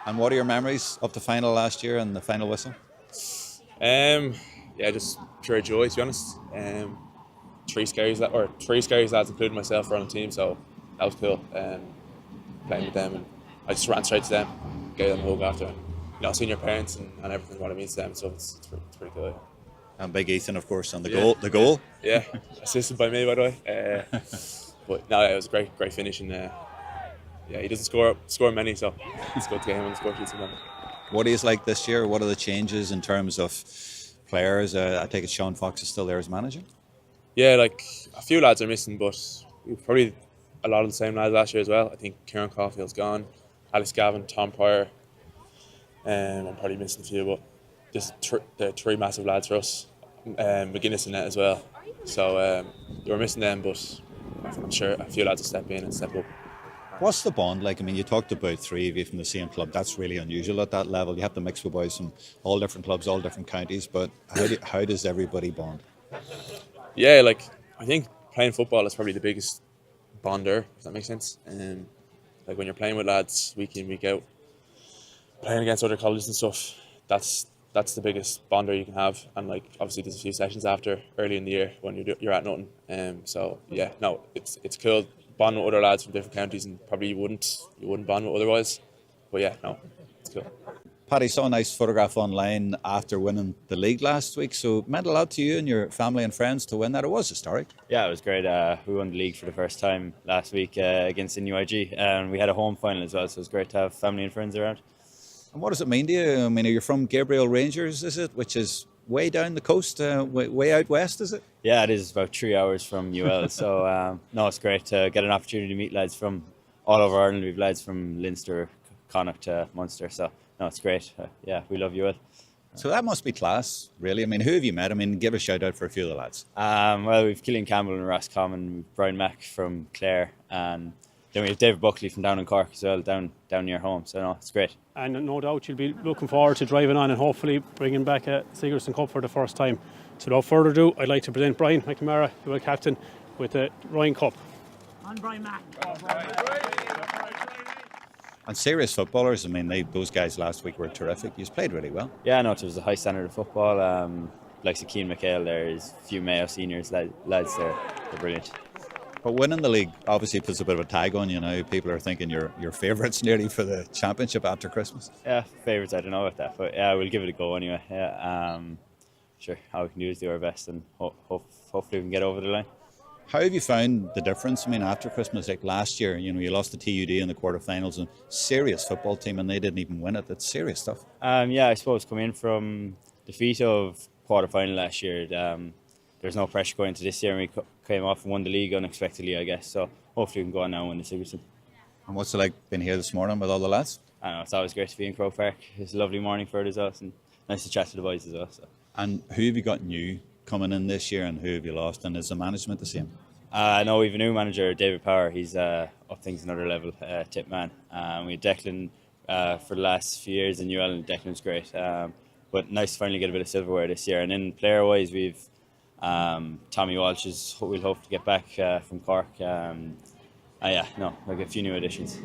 And what are your memories of the final last year and the final whistle? Yeah, just pure joy, to be honest. Three scary lads, including myself, were on the team, so that was cool. Playing with them, and I just ran straight to them, gave them a hug after, and seeing your parents and everything, what it means to them. So it's pretty cool. Yeah. And Big Ethan, of course, on the goal. The goal. Yeah, assisted by me, by the way. But no, it was a great finish, and yeah, he doesn't score many, so it's good to get him on the score sheet sometimes. What is like this year? What are the changes in terms of players? I take it Sean Fox is still there as manager. Yeah, like a few lads are missing, but we've probably a lot of the same lads last year as well. I think Kieran Caulfield's gone, Alex Gavin, Tom Pryor, I'm probably missing a few, but just the three massive lads for us. McGuinness and net as well. So we were missing them, but I'm sure a few lads will step in and step up. What's the bond like? I mean, you talked about three of you from the same club. That's really unusual at that level. You have to mix with boys from all different clubs, all different counties. But how does everybody bond? Yeah, like I think playing football is probably the biggest bonder, if that makes sense. Like when you're playing with lads week in, week out, playing against other colleges and stuff, that's the biggest bonder you can have. And like obviously there's a few sessions after early in the year when you're at nothing. So yeah, no, it's cool bonding with other lads from different counties, and probably you wouldn't bond with otherwise. But yeah, no, it's cool. Paddy, saw a nice photograph online after winning the league last week. So it meant a lot to you and your family and friends to win that. It was historic. Yeah, it was great. We won the league for the first time last week against NUIG, and we had a home final as well. So it was great to have family and friends around. And what does it mean to you? I mean, are you from Gabriel Rangers, is it? Which is way down the coast, way out west, is it? Yeah, it is about 3 hours from UL. So, no, it's great to get an opportunity to meet lads from all over Ireland. We've lads from Leinster, Connacht to Munster. So, no, it's great. Yeah, we love UL. So that must be class, really. I mean, who have you met? I mean, give a shout out for a few of the lads. Well, we've Killian Campbell and Ross Common, we've Brian Mack from Clare, and then we have David Buckley from down in Cork as well, down near home. So no, it's great. And no doubt you'll be looking forward to driving on and hopefully bringing back a Sigerson Cup for the first time. So without further ado, I'd like to present Brian McNamara, UL captain, with the Ryan Cup. And Brian Mack. And serious footballers, I mean, those guys last week were terrific. You played really well. Yeah, no, it was a high standard of football. Like Keane McHale, there's a few Mayo seniors lads there. They're brilliant. But winning the league obviously puts a bit of a tag on you now. People are thinking you're favourites nearly for the championship after Christmas. Yeah, favourites, I don't know about that. But yeah, we'll give it a go anyway. Yeah, sure, all we can do is do our best and hopefully we can get over the line. How have you found the difference? I mean, after Christmas, like last year, you lost to TUD in the quarterfinals, and serious football team, and they didn't even win it. That's serious stuff. Yeah, I suppose coming in from defeat of quarterfinal last year, there's no pressure going into this year, and we came off and won the league unexpectedly, I guess. So hopefully we can go on now and win the Sigerson. And what's it like being here this morning with all the lads? I know, it's always great to be in Croke Park. It's a lovely morning for it as well, and nice to chat to the boys as well. So. And who have you got new coming in this year, and who have you lost, and is the management the same? No, we have a new manager, David Power. He's up things another level, tip man. We had Declan for the last few years in UL, and Declan's great. But nice to finally get a bit of silverware this year. And then player-wise, we've Tommy Walsh we'll hope to get back from Cork. Like a few new additions.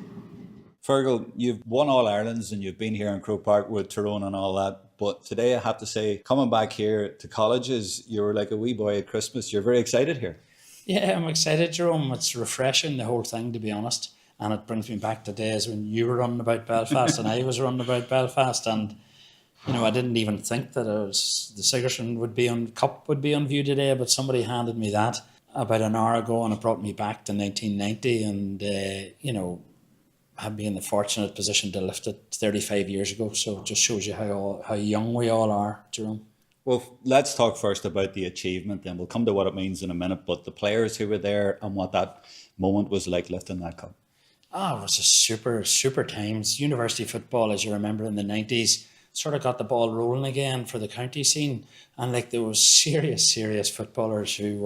Fergal, you've won All Irelands and you've been here in Croke Park with Tyrone and all that. But today I have to say, coming back here to colleges, you were like a wee boy at Christmas. You're very excited here. Yeah, I'm excited, Jerome. It's refreshing, the whole thing, to be honest. And it brings me back to days when you were running about Belfast and I was running about Belfast. And, I didn't even think that the Sigerson Cup would be on view today, but somebody handed me that about an hour ago and it brought me back to 1990. And, have been in the fortunate position to lift it 35 years ago. So it just shows you how young we all are, Jerome. Well, let's talk first about the achievement, then we'll come to what it means in a minute, but the players who were there and what that moment was like lifting that cup. It was a super times. University football, as you remember, in the 90s, sort of got the ball rolling again for the county scene. And there was serious footballers who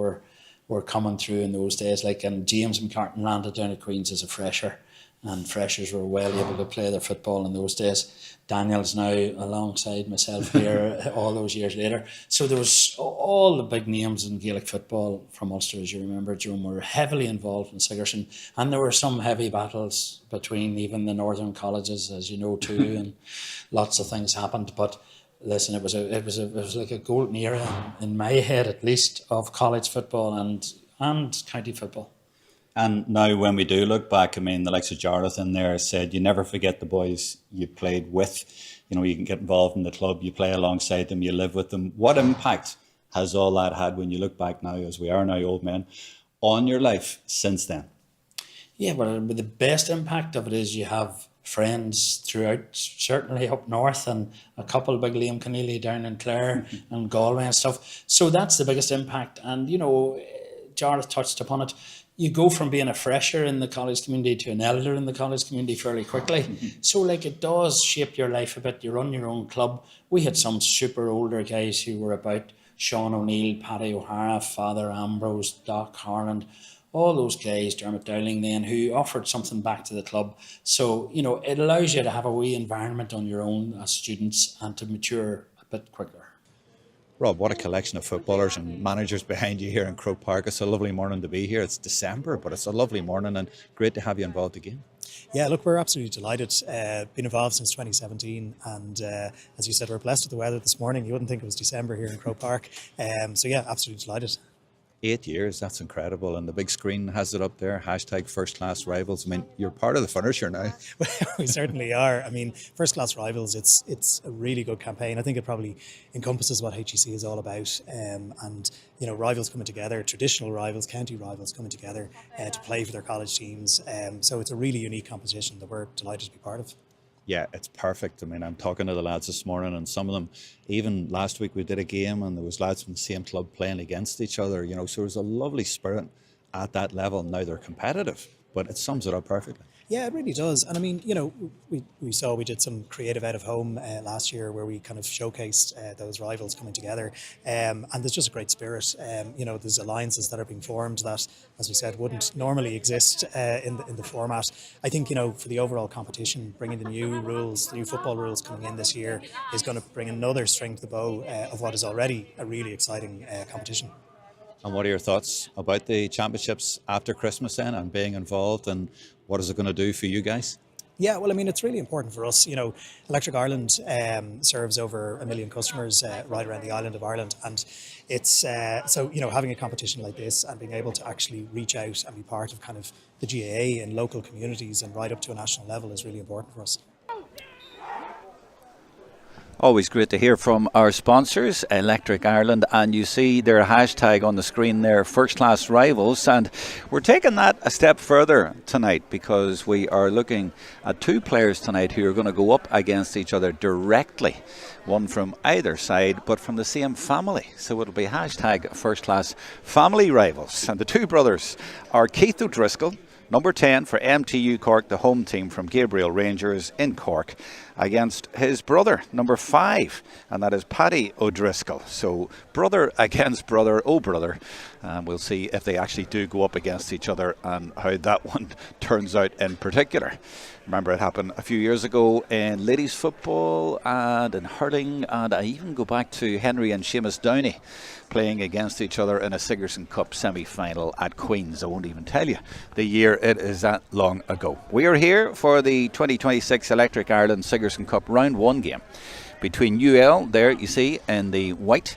were coming through in those days. And James McCartan landed down at Queen's as a fresher. and freshers were well able to play their football in those days. Daniel's now alongside myself here all those years later. So there was all the big names in Gaelic football from Ulster, as you remember, Jerome, were heavily involved in Sigerson, and there were some heavy battles between even the northern colleges, as you know too, and lots of things happened. But listen, it was like a golden era in my head, at least, of college football and county football. And now when we do look back, I mean, the likes of Jonathan there said, you never forget the boys you played with. You know, you can get involved in the club, you play alongside them, you live with them. What impact has all that had when you look back now, as we are now old men, on your life since then? Yeah, well, the best impact of it is you have friends throughout, certainly up north, and a couple big Liam Keneally down in Clare and Galway and stuff. So that's the biggest impact. And, you know, Jarlath touched upon it. You go from being a fresher in the college community to an elder in the college community fairly quickly. So, like, it does shape your life a bit. You run your own club. We had some super older guys who were about: Sean O'Neill, Paddy O'Hara, Father Ambrose, Doc Harland, all those guys, Dermot Dowling then, who offered something back to the club. So, you know, it allows you to have a wee environment on your own as students and to mature a bit quicker. Rob, what a collection of footballers and managers behind you here in Croke Park. It's a lovely morning to be here. It's December, but it's a lovely morning and great to have you involved again. Yeah, look, we're absolutely delighted. Been involved since 2017, and as you said, we're blessed with the weather this morning. You wouldn't think it was December here in Croke Park. So yeah, absolutely delighted. 8 years, that's incredible. And the big screen has it up there, hashtag First Class Rivals. I mean, you're part of the furniture now. We certainly are. I mean, First Class Rivals, it's a really good campaign. I think it probably encompasses what HEC is all about. And, you know, rivals coming together, traditional rivals, county rivals coming together to play for their college teams. So it's a really unique competition that we're delighted to be part of. Yeah, it's perfect. I mean, I'm talking to the lads this morning, and some of them, even last week we did a game and there was lads from the same club playing against each other, you know, so there's a lovely spirit at that level. Now they're competitive, but it sums it up perfectly. Yeah, it really does. And I mean, you know, we did some creative out of home last year where we kind of showcased those rivals coming together. And there's just a great spirit. You know, there's alliances that are being formed that, as we said, wouldn't normally exist in the format. I think, you know, for the overall competition, bringing the new rules, the new football rules coming in this year is going to bring another string to the bow of what is already a really exciting competition. And what are your thoughts about the championships after Christmas then and being involved, and what is it going to do for you guys? Yeah, well, I mean, it's really important for us. You know, Electric Ireland serves over 1 million customers right around the island of Ireland. And it's, so, you know, having a competition like this and being able to actually reach out and be part of kind of the GAA in local communities and right up to a national level is really important for us. Always great to hear from our sponsors, Electric Ireland, and you see their hashtag on the screen there, First Class Rivals, and we're taking that a step further tonight because we are looking at two players tonight who are going to go up against each other directly, one from either side but from the same family, so it'll be hashtag First Class Family Rivals, and the two brothers are Keith O'Driscoll, number 10 for MTU Cork, the home team from Gabriel Rangers in Cork, against his brother, number 5, and that is Paddy O'Driscoll. So brother against brother, oh brother. We'll see if they actually do go up against each other and how that one turns out in particular. Remember, it happened a few years ago in ladies football and in hurling, and I even go back to Henry and Seamus Downey playing against each other in a Sigerson Cup semi-final at Queen's. I won't even tell you the year, it is that long ago. We are here for the 2026 Electric Ireland Sigerson Cup round 1 game between UL, there you see, in the white,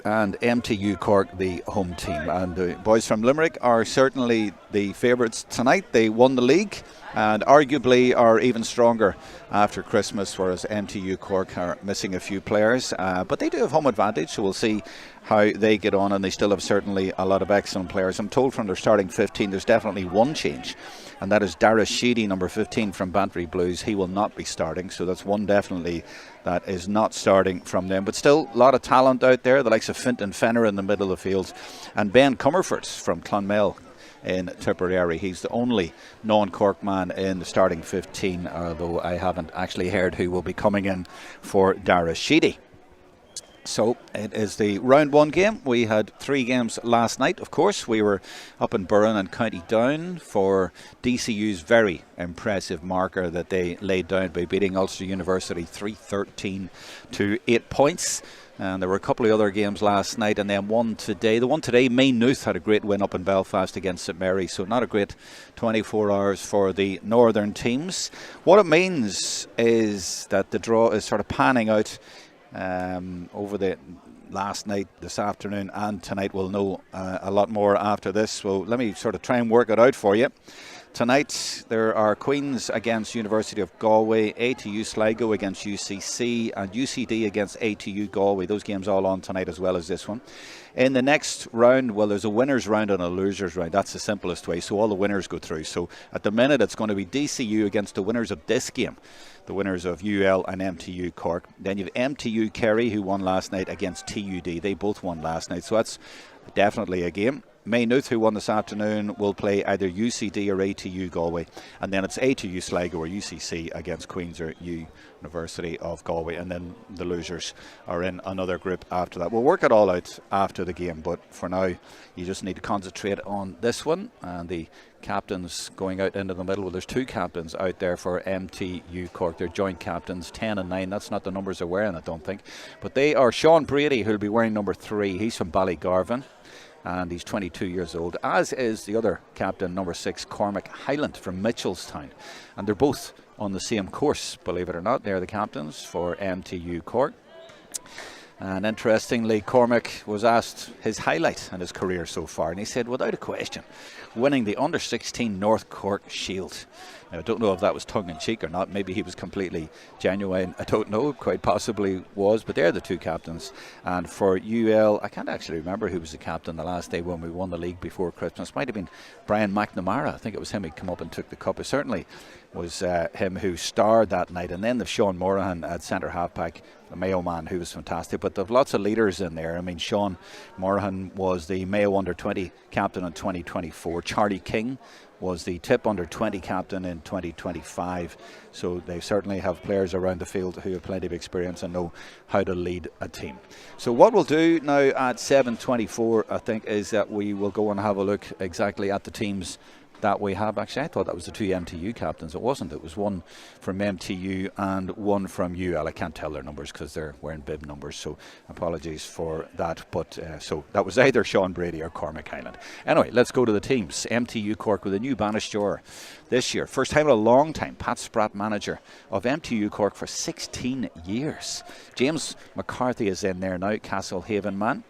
and MTU Cork, the home team. And the boys from Limerick are certainly the favourites tonight. They won the league and arguably are even stronger after Christmas, whereas MTU Cork are missing a few players. But they do have home advantage, so we'll see how they get on, and they still have certainly a lot of excellent players. I'm told from their starting 15 there's definitely one change, and that is Dara Sheedy, number 15 from Bantry Blues. He will not be starting, so that's one definitely that is not starting from them. But still, a lot of talent out there, the likes of Fintan Fenner in the middle of the field, and Ben Comerford from Clonmel in Tipperary. He's the only non-Cork man in the starting 15, although I haven't actually heard who will be coming in for Dara Sheedy. So it is the round one game. We had 3 games last night, of course. We were up in Burren and County Down for DCU's very impressive marker that they laid down by beating Ulster University 3-13 to 8 points. And there were a couple of other games last night and then one today. The one today, Maynooth had a great win up in Belfast against St Mary, so not a great 24 hours for the northern teams. What it means is that the draw is sort of panning out over the last night, this afternoon and tonight. We'll know a lot more after this, so let me sort of try and work it out for you. Tonight there are Queen's against University of Galway, ATU Sligo against UCC and UCD against ATU Galway. Those games all on tonight as well as this one. In the next round, well, there's a winners round and a losers round. That's the simplest way, so all the winners go through. So at the minute it's going to be DCU against the winners of this game, the winners of UL and MTU Cork. Then you have MTU Kerry, who won last night, against TUD. They both won last night, so that's definitely a game. Maynooth, who won this afternoon, will play either UCD or ATU Galway, and then it's ATU Sligo or UCC against Queen's or University of Galway, and then the losers are in another group after that. We'll work it all out after the game, but for now you just need to concentrate on this one. And the captains going out into the middle, well, there's 2 captains out there for MTU Cork. They're joint captains, 10 and 9. That's not the numbers they're wearing, I don't think, but they are Sean Brady, who'll be wearing number 3. He's from Ballygarvan and he's 22 years old, as is the other captain, number 6, Cormac Hyland from Mitchelstown, and they're both on the same course, believe it or not. They're the captains for MTU Cork. And interestingly, Cormac was asked his highlight in his career so far, and he said, without a question, winning the Under-16 North Cork Shield. Now, I don't know if that was tongue-in-cheek or not. Maybe he was completely genuine. I don't know. Quite possibly was. But they're the 2 captains. And for UL, I can't actually remember who was the captain the last day when we won the league before Christmas. Might have been Brian McNamara. I think it was him who came up and took the cup. It certainly was him who starred that night. And then the Sean Morahan at centre halfback, the Mayo man, who was fantastic. But there's lots of leaders in there. I mean, Sean Morahan was the Mayo Under-20 captain in 2024. Charlie King was the Tip Under-20 captain in 2025. So they certainly have players around the field who have plenty of experience and know how to lead a team. So what we'll do now at 7:24, I think, is that we will go and have a look exactly at the teams that we have. Actually, I thought that was the 2 MTU captains. It wasn't. It was one from MTU and one from UL. I can't tell their numbers because they're wearing bib numbers, so apologies for that. But so that was either Sean Brady or Cormac Hyland. Anyway, let's go to the teams. MTU Cork with a new Banisher this year. First time in a long time. Pat Spratt, manager of MTU Cork for 16 years. James McCarthy is in there now, Castlehaven man.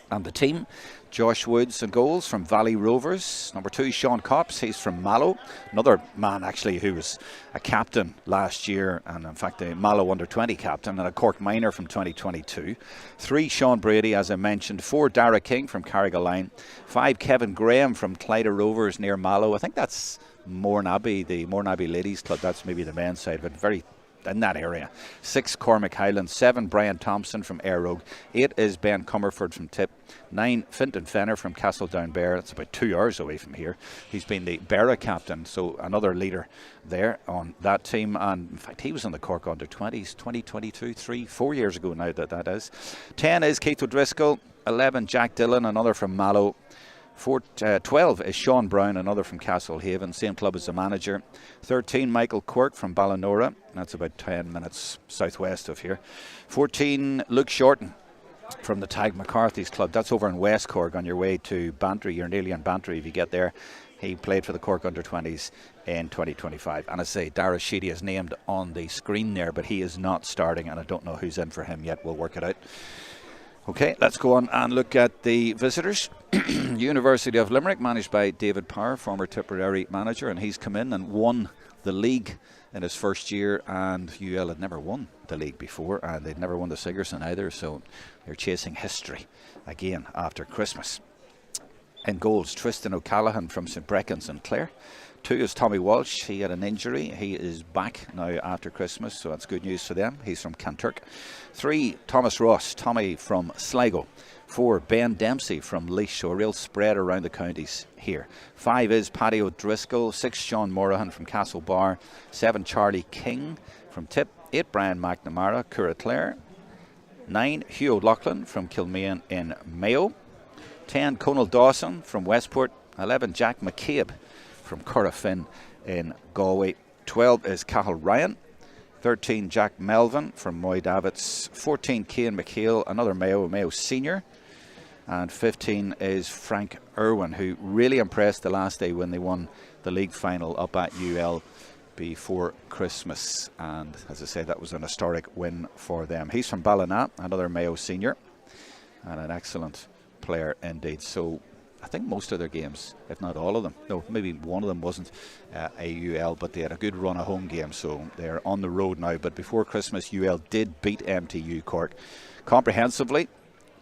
And the team, Josh Woods and goals from Valley Rovers. Number 2, Sean Copps, he's from Mallow. Another man actually who was a captain last year, and in fact a Mallow Under-20 captain, and a Cork minor from 2022. 3, Sean Brady, as I mentioned. 4, Dara King from Carrigaline. 5, Kevin Graham from Clyde Rovers near Mallow. I think that's Mourneabbey, the Mourneabbey Ladies Club. That's maybe the men's side, but very in that area. 6, Cormac Hyland. 7, Brian Thompson from Airrogue. 8 is Ben Comerford from Tip. 9, Fintan Fenner from Castledownbere. That's about 2 hours away from here. He's been the Berra captain, so another leader there on that team. And in fact, he was in the Cork Under-20s 2022, 4 years ago now that is. 10 is Keith O'Driscoll. 11, Jack Dillon, another from Mallow. 12 is Sean Brown, another from Castlehaven, same club as the manager. 13, Michael Quirk from Ballinora. That's about 10 minutes southwest of here. 14, Luke Shorten from the Tag McCarthy's club. That's over in West Cork on your way to Bantry. You're nearly in Bantry if you get there. He played for the Cork Under-20s in 2025. And I say, Dara Sheedy is named on the screen there, but he is not starting, and I don't know who's in for him yet. We'll work it out. Okay, let's go on and look at the visitors. University of Limerick, managed by David Power, former Tipperary manager, and he's come in and won the league in his first year, and UL had never won the league before, and they'd never won the Sigerson either, so they're chasing history again after Christmas. In goals, Tristan O'Callaghan from St Brecon St Clair. 2 is Tommy Walsh. He had an injury. He is back now after Christmas, so that's good news for them. He's from Kanturk. 3, Thomas Ross, Tommy from Sligo. 4, Ben Dempsey from Laois, so a real spread around the counties here. 5 is Paddy O'Driscoll. 6, Sean Morahan from Castlebar. 7, Charlie King from Tip. 8, Brian McNamara, Curraclare. 9, Hugh O'Loughlin from Kilmaine in Mayo. 10, Conal Dawson from Westport. 11, Jack McCabe from Currafin in Galway. 12 is Cathal Ryan. 13, Jack Melvin from Moy Davits. 14, Cian McHale, another Mayo senior. And 15 is Frank Irwin, who really impressed the last day when they won the league final up at UL before Christmas. And as I said, that was an historic win for them. He's from Ballina, another Mayo senior, and an excellent player indeed. So I think most of their games, if not all of them, no, maybe one of them wasn't AUL, but they had a good run of home games, so they're on the road now. But before Christmas, UL did beat MTU Cork comprehensively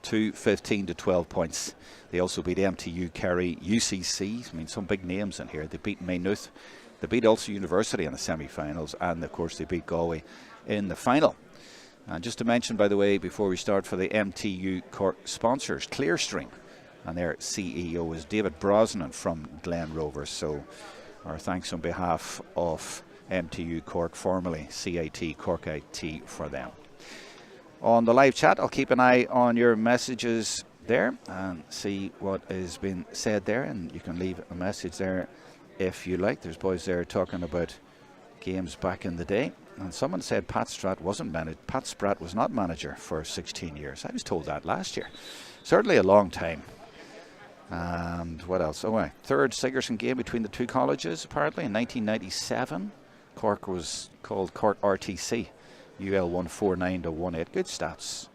to 15 to 12 points. They also beat MTU Kerry, UCC, I mean some big names in here. They beat Maynooth, they beat Ulster University in the semi-finals, and of course they beat Galway in the final. And just to mention, by the way, before we start, for the MTU Cork sponsors, Clearstream, and their CEO is David Brosnan from Glen Rovers. So our thanks on behalf of MTU Cork, formerly CIT, Cork IT, for them. On the live chat, I'll keep an eye on your messages there and see what is being said there, and you can leave a message there if you like. There's boys there talking about games back in the day, and someone said Pat Spratt was not manager for 16 years. I was told that last year. Certainly a long time. And what else? Third Sigerson game between the two colleges, apparently, in 1997. Cork was called Cork RTC. UL won 4-9 to 1-8. Good stats.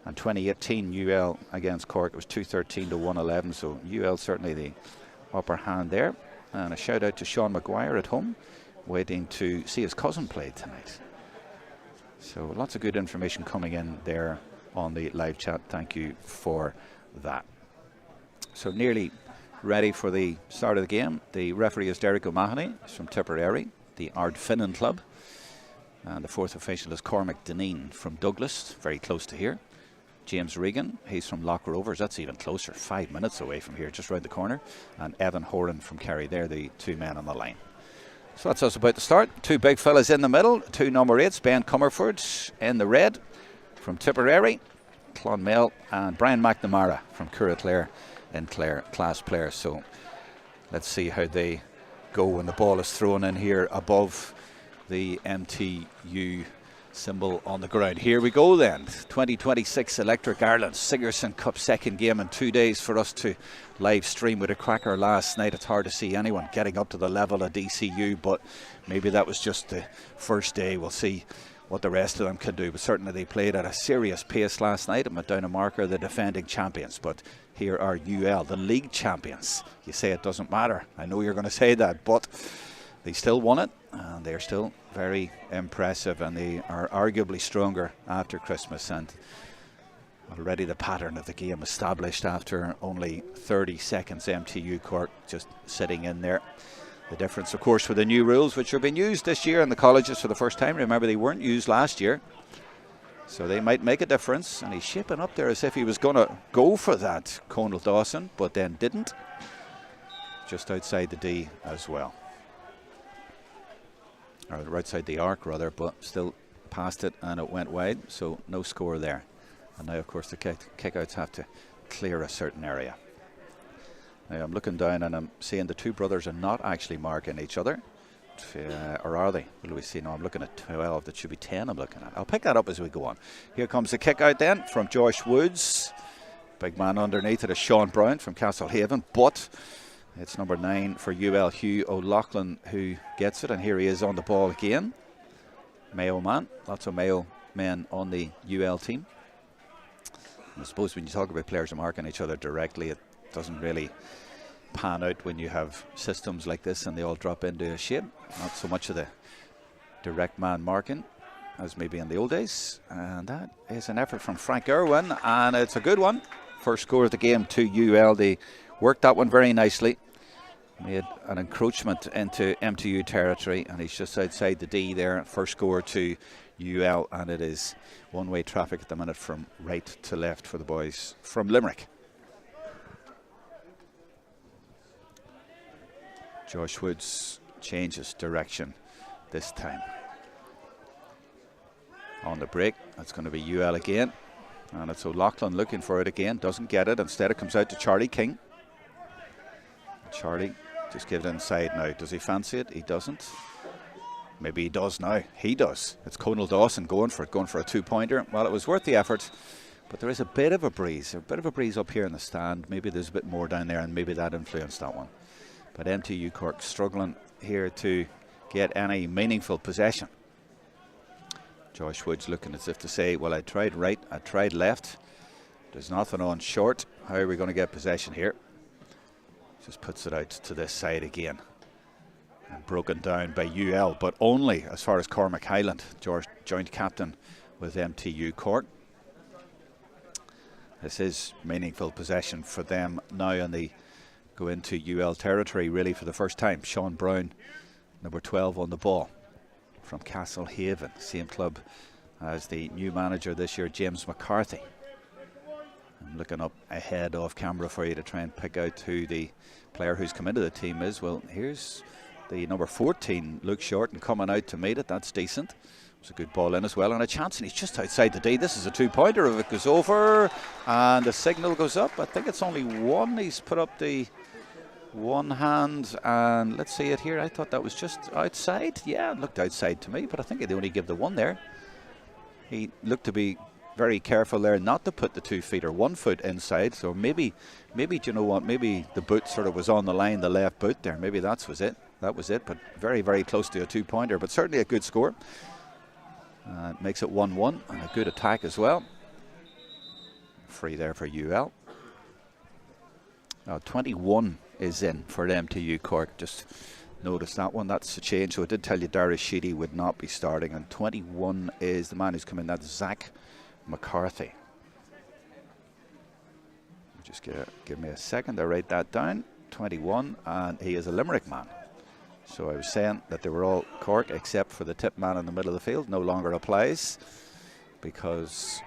And 2018 UL against Cork, it was 213 to 111. So UL certainly the upper hand there. And a shout out to Sean Maguire at home, waiting to see his cousin play tonight. So lots of good information coming in there on the live chat. Thank you for that. So nearly ready for the start of the game. The referee is Derek O'Mahony from Tipperary, the Ardfinnan club. And the fourth official is Cormac Deneen from Douglas, very close to here. James Regan, he's from Loch Rovers, that's even closer, 5 minutes away from here, just round the corner. And Evan Horan from Kerry, they're the two men on the line. So that's us about to start. Two big fellas in the middle, two number 8s, Ben Comerford in the red from Tipperary, Clonmel, and Brian McNamara from Curraclare in Clare, class players. So let's see how they go when the ball is thrown in here above the MTU symbol on the ground. Here we go then. 2026 Electric Ireland Sigerson Cup second game in 2 days for us to live stream with a cracker last night. It's hard to see anyone getting up to the level of DCU, but maybe that was just the first day. We'll see what the rest of them can do, but certainly they played at a serious pace last night and went down a marker, the defending champions. But here are UL, the league champions. You say it doesn't matter, I know you're going to say that, but they still won it, and they're still very impressive, and they are arguably stronger after Christmas. And already the pattern of the game established after only 30 seconds. MTU Cork just sitting in there. The difference, of course, with the new rules, which are being used this year in the colleges for the first time. Remember, they weren't used last year, so they might make a difference. And he's shaping up there as if he was going to go for that, Conal Dawson, but then didn't. Just outside the D as well. Or right outside the arc, rather, but still past it, and it went wide, so no score there. And now, of course, the kickouts have to clear a certain area. Now, I'm looking down and I'm seeing the two brothers are not actually marking each other. Or are they? What do we see? No, I'm looking at 12. That should be 10 I'm looking at. I'll pick that up as we go on. Here comes the kick out then from Josh Woods. Big man underneath it is Sean Brown from Castlehaven. But it's number 9 for UL, Hugh O'Loughlin, who gets it. And here he is on the ball again. Mayo man. Lots of Mayo men on the UL team. I suppose when you talk about players marking each other directly, it doesn't really pan out when you have systems like this and they all drop into a shape. Not so much of the direct man marking as maybe in the old days. And that is an effort from Frank Irwin, and it's a good one. First score of the game to UL. They worked that one very nicely. Made an encroachment into MTU territory, and he's just outside the D there. First score to UL, and it is one-way traffic at the minute from right to left for the boys from Limerick. Josh Woods changes direction this time. On the break, that's going to be UL again. And it's O'Loughlin looking for it again, doesn't get it. Instead it comes out to Charlie King. Charlie just gives it inside now. Does he fancy it? He doesn't. Maybe he does now. He does. It's Conal Dawson going for it, going for a 2-pointer. Well, it was worth the effort, but there is a bit of a breeze up here in the stand. Maybe there's a bit more down there, and maybe that influenced that one. But MTU Cork struggling here to get any meaningful possession. Josh Woods looking as if to say, well, I tried right, I tried left. There's nothing on short. How are we going to get possession here? Just puts it out to this side again. And broken down by UL, but only as far as Cormac Highland, joint captain with MTU Cork. This is meaningful possession for them now, and they go into UL territory really for the first time. Sean Brown, number 12 on the ball from Castlehaven, same club as the new manager this year, James McCarthy. I'm looking up ahead off camera for you to try and pick out who the player who's come into the team is. Well, here's the number 14, Luke Shorten, coming out to meet it. That's decent. It's a good ball in as well, and a chance, and he's just outside the D. This is a 2-pointer. If it goes over and the signal goes up, I think it's only one. He's put up the one hand, and let's see it here. I thought that was just outside. Yeah, it looked outside to me, but I think they only give the one there. He looked to be very careful there not to put the 2 feet or 1 foot inside. So maybe do you know what? Maybe the boot sort of was on the line, the left boot there. Maybe that was it. But very, very close to a 2-pointer. But certainly a good score. It makes it 1-1 and a good attack as well. Free there for UL. Now 21 is in for MTU Cork. Just notice that one. That's a change. So I did tell you Darius Sheedy would not be starting. And 21 is the man who's come in. That's Zach McCarthy. Just give me a second to write that down. 21, and he is a Limerick man. So I was saying that they were all Cork except for the tip man in the middle of the field. No longer applies because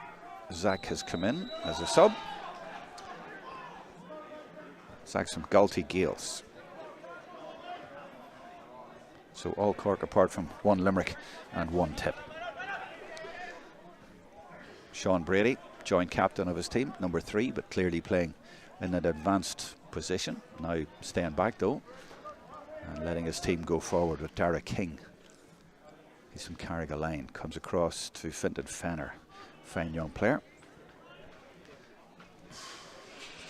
Zach has come in as a sub. Zach's from Galtee Gales. So all Cork apart from one Limerick and one tip. Sean Brady, joint captain of his team, number 3, but clearly playing in an advanced position. Now staying back though and letting his team go forward with Dara King. He's from Carrigaline, comes across to Fintan Fenner. Fine young player.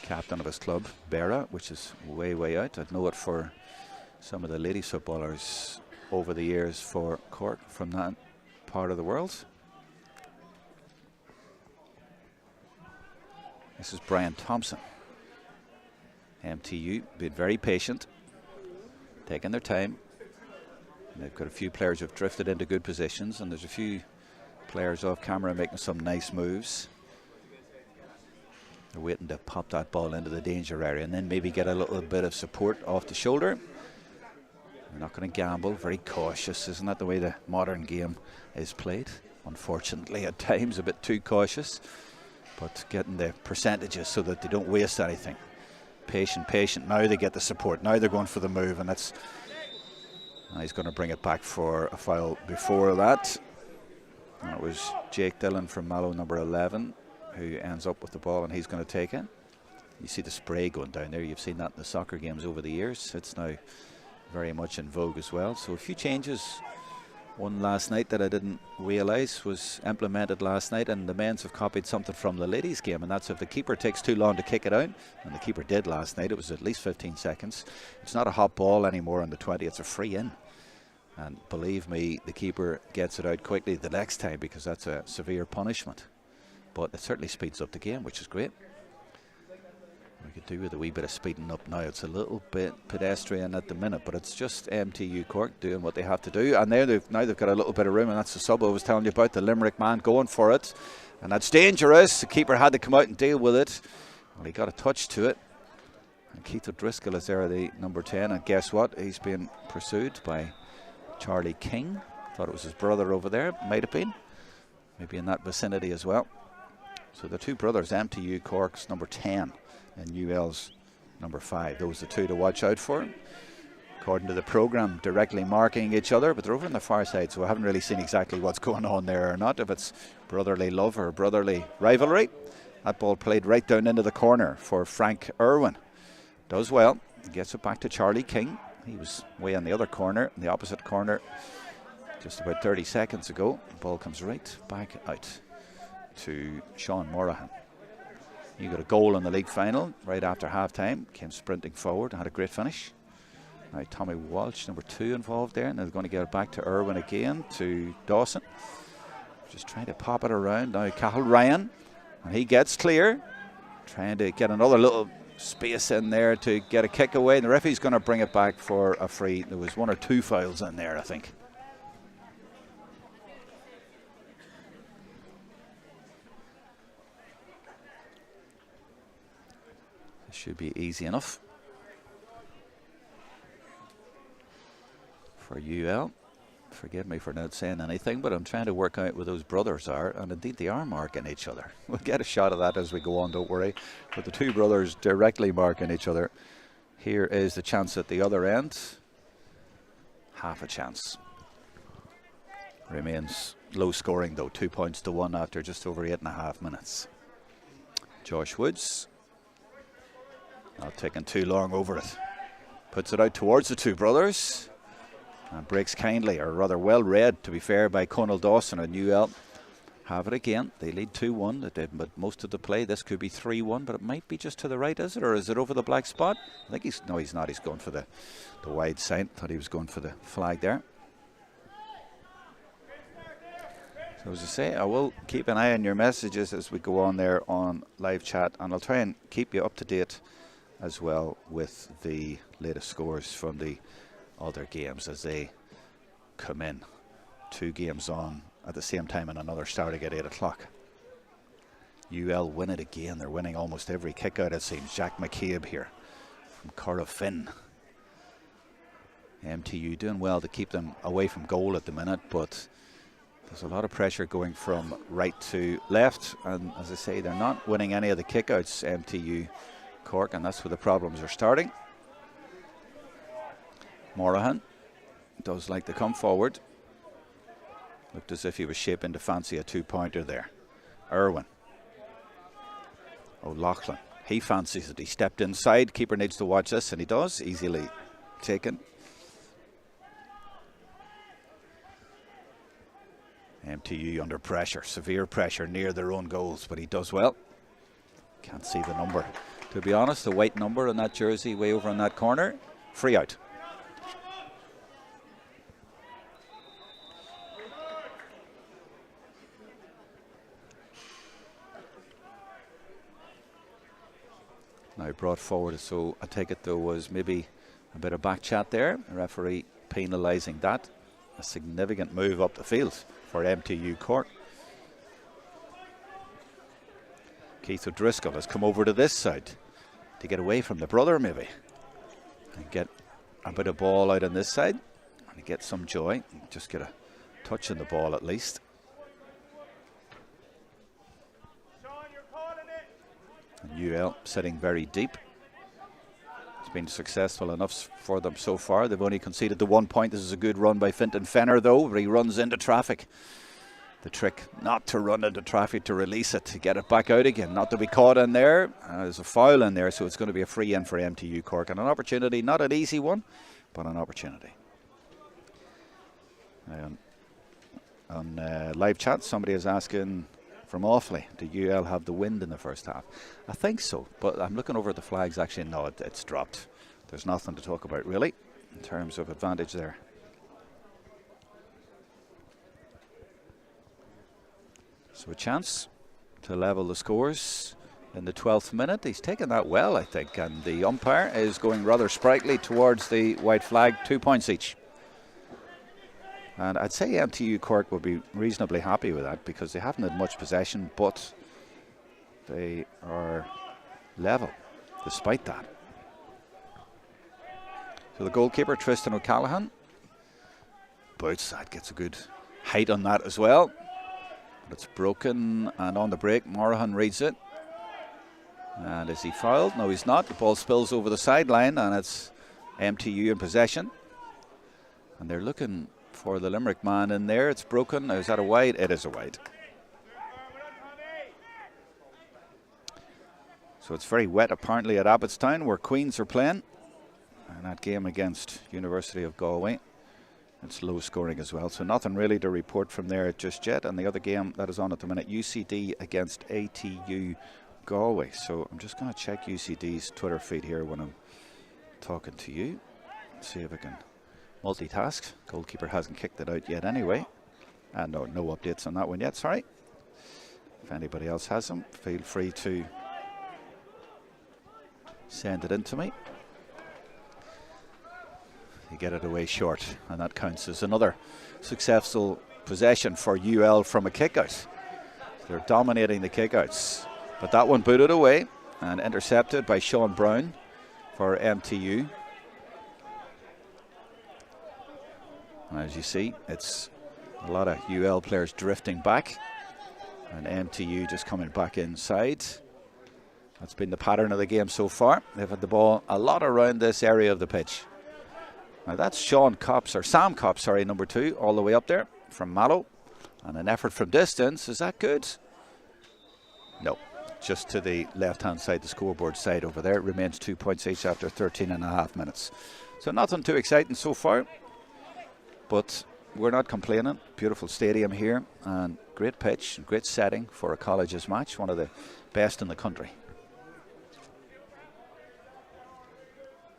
Captain of his club, Bera, which is way, way out. I'd know it for some of the ladies footballers over the years for Cork from that part of the world. This is Brian Thompson. MTU being very patient, taking their time. And they've got a few players who've drifted into good positions, and there's a few players off camera making some nice moves. They're waiting to pop that ball into the danger area and then maybe get a little bit of support off the shoulder. They're not going to gamble, very cautious. Isn't that the way the modern game is played? Unfortunately, at times a bit too cautious, but getting the percentages so that they don't waste anything. Patient. Now they get the support. Now they're going for the move, and that's. And he's going to bring it back for a foul before that. And it was Jake Dillon from Mallow, number 11, who ends up with the ball, and he's going to take it. You see the spray going down there. You've seen that in the soccer games over the years. It's now very much in vogue as well. So a few changes. One last night that I didn't realise was implemented last night, and the men's have copied something from the ladies' game, and that's if the keeper takes too long to kick it out, and the keeper did last night. It was at least 15 seconds. It's not a hot ball anymore on the 20, it's a free in. And believe me, the keeper gets it out quickly the next time because that's a severe punishment. But it certainly speeds up the game, which is great. We could do with a wee bit of speeding up now. It's a little bit pedestrian at the minute, but it's just MTU Cork doing what they have to do. And now they've got a little bit of room, and that's the sub I was telling you about, the Limerick man going for it. And that's dangerous. The keeper had to come out and deal with it. Well, he got a touch to it. And Keith O'Driscoll is there, the number 10. And guess what? He's being pursued by Charlie King. Thought it was his brother over there. Might have been. Maybe in that vicinity as well. So the two brothers, MTU Cork's number 10 and UL's number 5. Those are the two to watch out for. according to the programme, directly marking each other, but they're over on the far side, so I haven't really seen exactly what's going on there or not, if it's brotherly love or brotherly rivalry. That ball played right down into the corner for Frank Irwin. Does well, gets it back to Charlie King. He was way on the other corner, in the opposite corner, just about 30 seconds ago. The ball comes right back out to Sean Morahan. He got a goal in the league final right after half-time, came sprinting forward, had a great finish. Now Tommy Walsh, number 2, involved there, and they're going to get it back to Irwin again, to Dawson. Just trying to pop it around. Now Cathal Ryan, and he gets clear, trying to get another little space in there to get a kick away, and the referee's going to bring it back for a free. There was 1 or 2 fouls in there, I think. This should be easy enough for UL. Forgive me for not saying anything, but I'm trying to work out where those brothers are, and indeed they are marking each other. We'll get a shot of that as we go on, don't worry. But the 2 brothers directly marking each other. Here is the chance at the other end. Half a chance. Remains low scoring though, 2 points to 1 after just over 8.5 minutes. Josh Woods, not taking too long over it. Puts it out towards the 2 brothers. And breaks kindly, or rather well read, to be fair, by Conal Dawson, and UL have it again. They lead 2-1. They did but most of the play. This could be 3-1, but it might be just to the right, is it? Or is it over the black spot? I think he's not. He's going for the wide side. Thought he was going for the flag there. So as I say, I will keep an eye on your messages as we go on there on live chat, and I'll try and keep you up to date as well with the latest scores from the other games as they come in. 2 games on at the same time and another starting at 8 o'clock. UL win it again. They're winning almost every kick out, it seems. Jack McCabe here from Corrafin. MTU doing well to keep them away from goal at the minute, but there's a lot of pressure going from right to left, and as I say, they're not winning any of the kickouts, MTU Cork, and that's where the problems are starting. Morahan does like to come forward. Looked as if he was shaping to fancy a 2-pointer there. Irwin. O'Loughlin. He fancies it. He stepped inside. Keeper needs to watch this, and he does. Easily taken. MTU under pressure. Severe pressure near their own goals, but he does well. Can't see the number. To be honest, the white number on that jersey way over in that corner. Free out. Now brought forward, so I take it there was maybe a bit of back chat there. The referee penalising that. A significant move up the field for MTU Cork. Keith O'Driscoll has come over to this side to get away from the brother maybe and get a bit of ball out on this side and get some joy. Just get a touch on the ball at least. And UL sitting very deep. It's been successful enough for them so far. They've only conceded the 1 point. This is a good run by Fintan Fenner though, where he runs into traffic. The trick not to run into traffic, to release it, to get it back out again, not to be caught in there. There's a foul in there, so it's going to be a free in for MTU Cork, and an opportunity, not an easy one, but an opportunity. On live chat, somebody is asking from Offaly, did UL have the wind in the first half? I think so, but I'm looking over at the flags. Actually, no, it's dropped. There's nothing to talk about really in terms of advantage there. So a chance to level the scores in the 12th minute. He's taken that well, I think, and the umpire is going rather sprightly towards the white flag. 2 points each. And I'd say MTU Cork will be reasonably happy with that because they haven't had much possession, but they are level despite that. So the goalkeeper, Tristan O'Callaghan, bouts that, gets a good height on that as well. It's broken, and on the break Morahan reads it, and is he fouled? No, he's not. The ball spills over the sideline and it's MTU in possession. And they're looking for the Limerick man in there. It's broken. Now, is that a wide? It is a wide. So it's very wet apparently at Abbottstown, where Queens are playing. And that game against University of Galway, it's low scoring as well. So nothing really to report from there just yet. And the other game that is on at the minute, UCD against ATU Galway. So I'm just going to check UCD's Twitter feed here when I'm talking to you. See if I can multitask. Goalkeeper hasn't kicked it out yet anyway. And no updates on that one yet, sorry. If anybody else has them, feel free to send it in to me. You get it away short, and that counts as another successful possession for UL from a kick-out. They're dominating the kick-outs. But that one booted away and intercepted by Sean Brown for MTU. As you see, it's a lot of UL players drifting back, and MTU just coming back inside. That's been the pattern of the game so far. They've had the ball a lot around this area of the pitch. Now that's Sam Cops, number 2, all the way up there from Mallow. And an effort from distance. Is that good? No. Just to the left-hand side, the scoreboard side over there. It remains 2 points each after 13 and a half minutes. So nothing too exciting so far. But we're not complaining. Beautiful stadium here. And great pitch and great setting for a colleges match. One of the best in the country.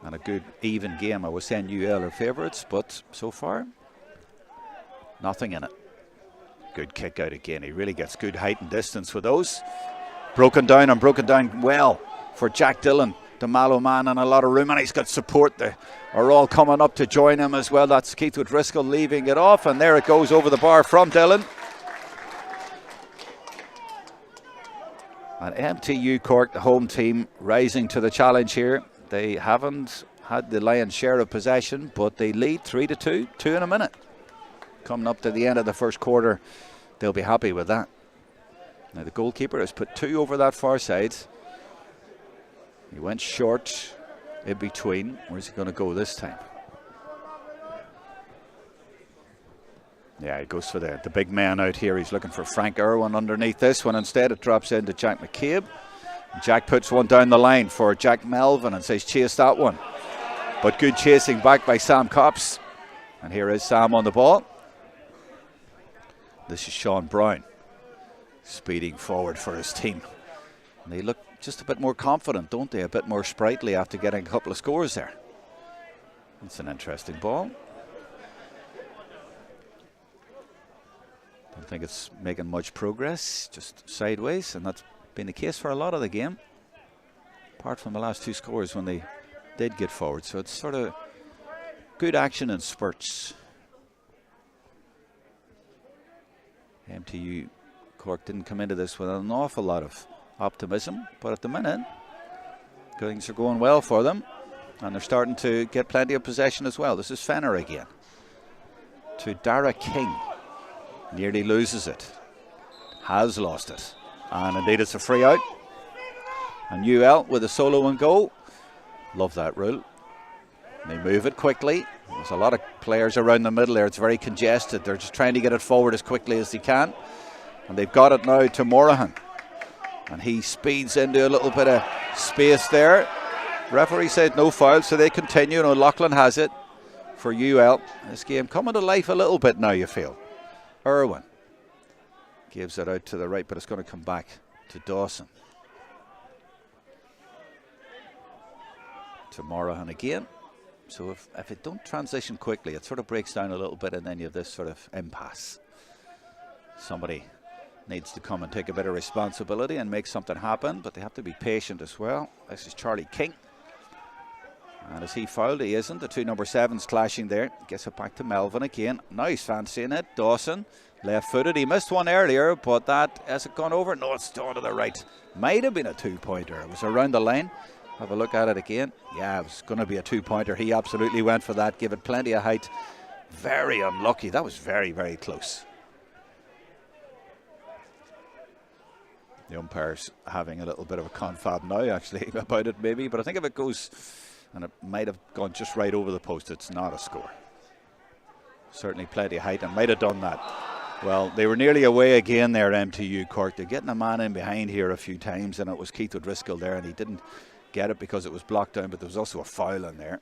And a good even game. I was saying UL are favourites, but so far, nothing in it. Good kick out again. He really gets good height and distance with those. Broken down well for Jack Dillon, the Mallow man, and a lot of room. And he's got support. They are all coming up to join him as well. That's Keith Driscoll leaving it off, and there it goes over the bar from Dillon. And MTU Cork, the home team, rising to the challenge here. They haven't had the lion's share of possession, but they lead 3-2, 2 in a minute. Coming up to the end of the first quarter, they'll be happy with that. Now the goalkeeper has put 2 over that far side. He went short in between. Where's he going to go this time? Yeah, he goes for the big man out here. He's looking for Frank Irwin underneath this one. Instead, it drops into Jack McCabe. Jack puts one down the line for Jack Melvin and says chase that one. But good chasing back by Sam Cops. And here is Sam on the ball. This is Sean Brown speeding forward for his team. And they look just a bit more confident, don't they? A bit more sprightly after getting a couple of scores there. It's an interesting ball. Don't think it's making much progress, just sideways, and that's been the case for a lot of the game, apart from the last 2 scores when they did get forward. So it's sort of good action in spurts. MTU Cork didn't come into this with an awful lot of optimism, but at the minute things are going well for them, and they're starting to get plenty of possession as well. This is Fenner again to Dara King. Nearly loses it, has lost it, and indeed it's a free out. And UL with a solo and goal. Love that rule. They move it quickly. There's a lot of players around the middle there. It's very congested. They're just trying to get it forward as quickly as they can. And they've got it now to Morahan. And he speeds into a little bit of space there. Referee said no foul, so they continue. And O'Loughlin has it for UL. This game coming to life a little bit now, you feel. Irwin gives it out to the right, but it's going to come back to Dawson. To Morahan again. So if it don't transition quickly, it sort of breaks down a little bit, and then you have this sort of impasse. Somebody needs to come and take a bit of responsibility and make something happen, but they have to be patient as well. This is Charlie King. And is he fouled? He isn't. The 2 number 7s clashing there. Gets it back to Melvin again. Now he's fancying it. Dawson, left-footed. He missed one earlier, but that, has it gone over? No, it's gone to the right. Might have been a 2-pointer. It was around the line. Have a look at it again. Yeah, it was going to be a 2-pointer. He absolutely went for that. Give it plenty of height. Very unlucky. That was very, very close. The umpire's having a little bit of a confab now, actually, about it maybe. But I think if it goes, and it might have gone just right over the post, it's not a score. certainly plenty of height and might have done that. Well, they were nearly away again there, MTU Cork. They're getting a man in behind here a few times, and it was Keith O'Driscoll there, and he didn't get it because it was blocked down, but there was also a foul in there.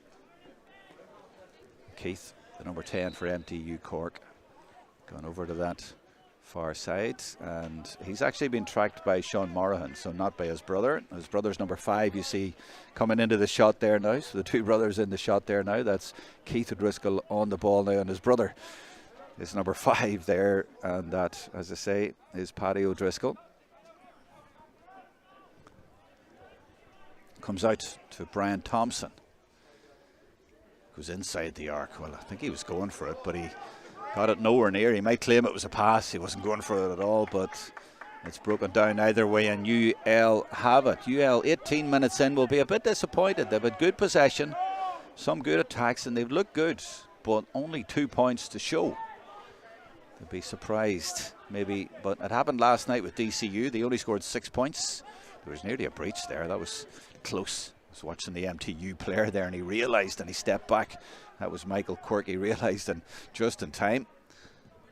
Keith, the number 10 for MTU Cork, gone over to that far side, and he's actually been tracked by Sean Morahan, so not by his brother. His brother's number 5, you see, coming into the shot there now. So the two brothers in the shot there now. That's Keith O'Driscoll on the ball now, and his brother is number 5 there, and that, as I say, is Paddy O'Driscoll. Comes out to Brian Thompson. Goes inside the arc. Well, I think he was going for it, but he got it nowhere near. He might claim it was a pass. He wasn't going for it at all, but it's broken down either way, and UL have it. UL, 18 minutes in, will be a bit disappointed. They've had good possession, some good attacks, and they've looked good, but only 2 points to show. They'd be surprised, maybe, but it happened last night with DCU. They only scored 6 points. There was nearly a breach there. That was close. I was watching the MTU player there, and he realised, and he stepped back. That was Michael Quirk. He realised, and just in time.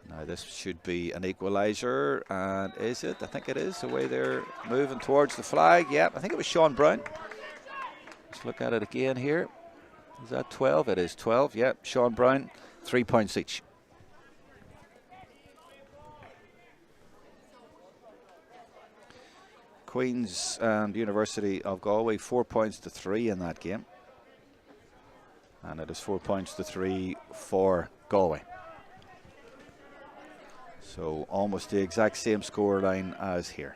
Now this should be an equaliser, and is it? I think it is. The way they're moving towards the flag. Yeah, I think it was Sean Brown. Let's look at it again here. Is that 12? It is 12. Yeah, Sean Brown. 3 points each. Queen's and University of Galway 4 points to 3 in that game, and it is 4 points to 3 for Galway, so almost the exact same score line as here.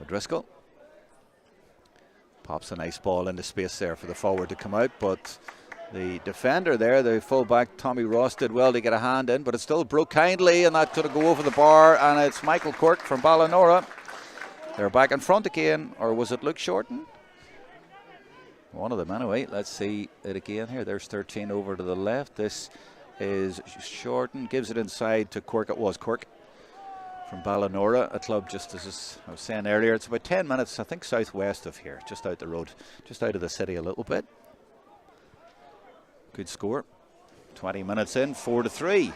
O'Driscoll pops a nice ball into space there for the forward to come out, but the defender there, the full-back Tommy Ross, did well to get a hand in, but it still broke kindly, and that could go over the bar, and it's Michael Quirk from Ballynora. They're back in front again, or was it Luke Shorten? One of them anyway. Let's see it again here. There's 13 over to the left. This is Shorten, gives it inside to Quirk. It was Quirk from Ballynora, a club, just as I was saying earlier, it's about 10 minutes, I think, southwest of here, just out the road, just out of the city a little bit. Good score. 20 minutes in, 4-3.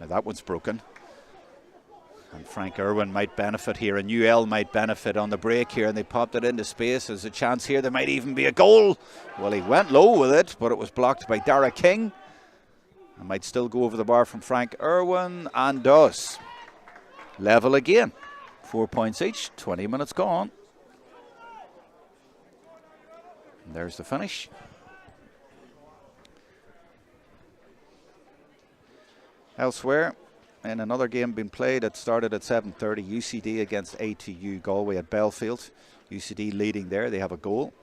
Now that one's broken. And Frank Irwin might benefit here, and UL might benefit on the break here, and they popped it into space. There's a chance here, there might even be a goal. Well, he went low with it, but it was blocked by Dara King. It might still go over the bar from Frank Irwin, and does. Level again, 4 points each, 20 minutes gone. And there's the finish. Elsewhere, in another game being played, it started at 7:30, UCD against ATU Galway at Belfield. UCD leading there, they have a goal,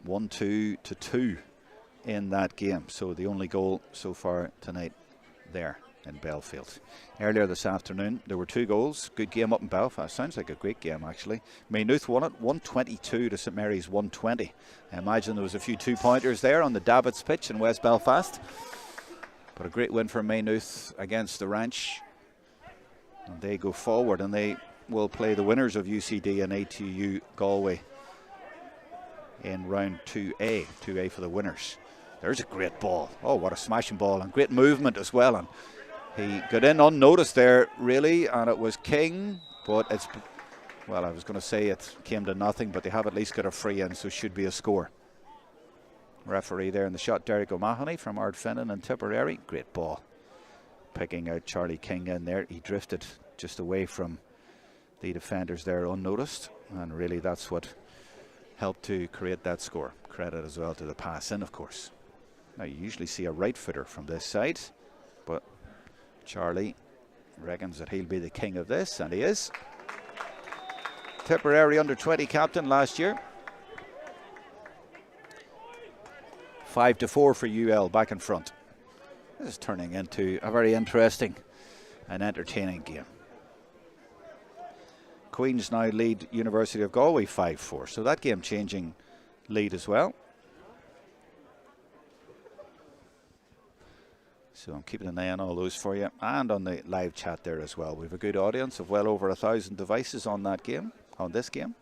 1-2 in that game. So the only goal so far tonight there in Belfield. Earlier this afternoon there were 2 goals. Good game up in Belfast. Sounds like a great game actually. Maynooth won it 122 to St Mary's 120. I imagine there was a few 2-pointers there on the Davits pitch in West Belfast, but a great win for Maynooth against the Ranch, and they go forward, and they will play the winners of UCD and ATU Galway in round 2A for the winners. There's a great ball. Oh, what a smashing ball, and great movement as well, and he got in unnoticed there, really, and it was King, but it's, well, I was going to say it came to nothing, but they have at least got a free in, so should be a score. Referee there in the shot, Derek O'Mahony from Ardfinnan and Tipperary. Great ball. Picking out Charlie King in there. He drifted just away from the defenders there unnoticed, and really that's what helped to create that score. Credit as well to the pass in, of course. Now, you usually see a right footer from this side, but Charlie reckons that he'll be the king of this, and he is. Tipperary under-20 captain last year. 5-4 for UL, back in front. This is turning into a very interesting and entertaining game. Queens now lead University of Galway 5-4, so that game changing lead as well. So I'm keeping an eye on all those for you, and on the live chat there as well. We have a good audience of well over 1,000 devices on that game, on this game.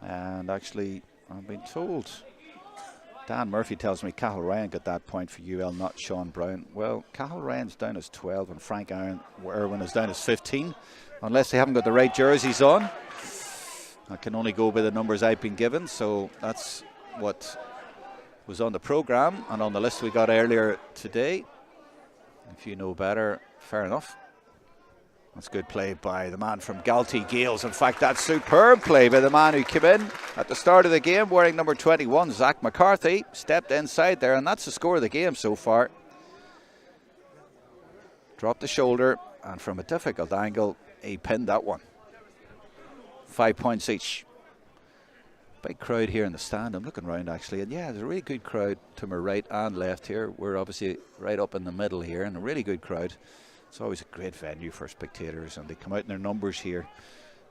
And actually, I've been told, Dan Murphy tells me Cathal Ryan got that point for UL, not Sean Brown. Well, Cathal Ryan's down as 12 and Frank Irwin is down as 15, unless they haven't got the right jerseys on. I can only go by the numbers I've been given, so that's what was on the programme and on the list we got earlier today. If you know better, fair enough. That's good play by the man from Galtee Gales. In fact, that's superb play by the man who came in at the start of the game wearing number 21, Zach McCarthy. Stepped inside there, and that's the score of the game so far. Dropped the shoulder, and from a difficult angle, he pinned that one. 5 points each. Big crowd here in the stand. I'm looking around actually, and yeah, there's a really good crowd to my right and left here. We're obviously right up in the middle here, and a really good crowd. It's always a great venue for spectators, and they come out in their numbers here,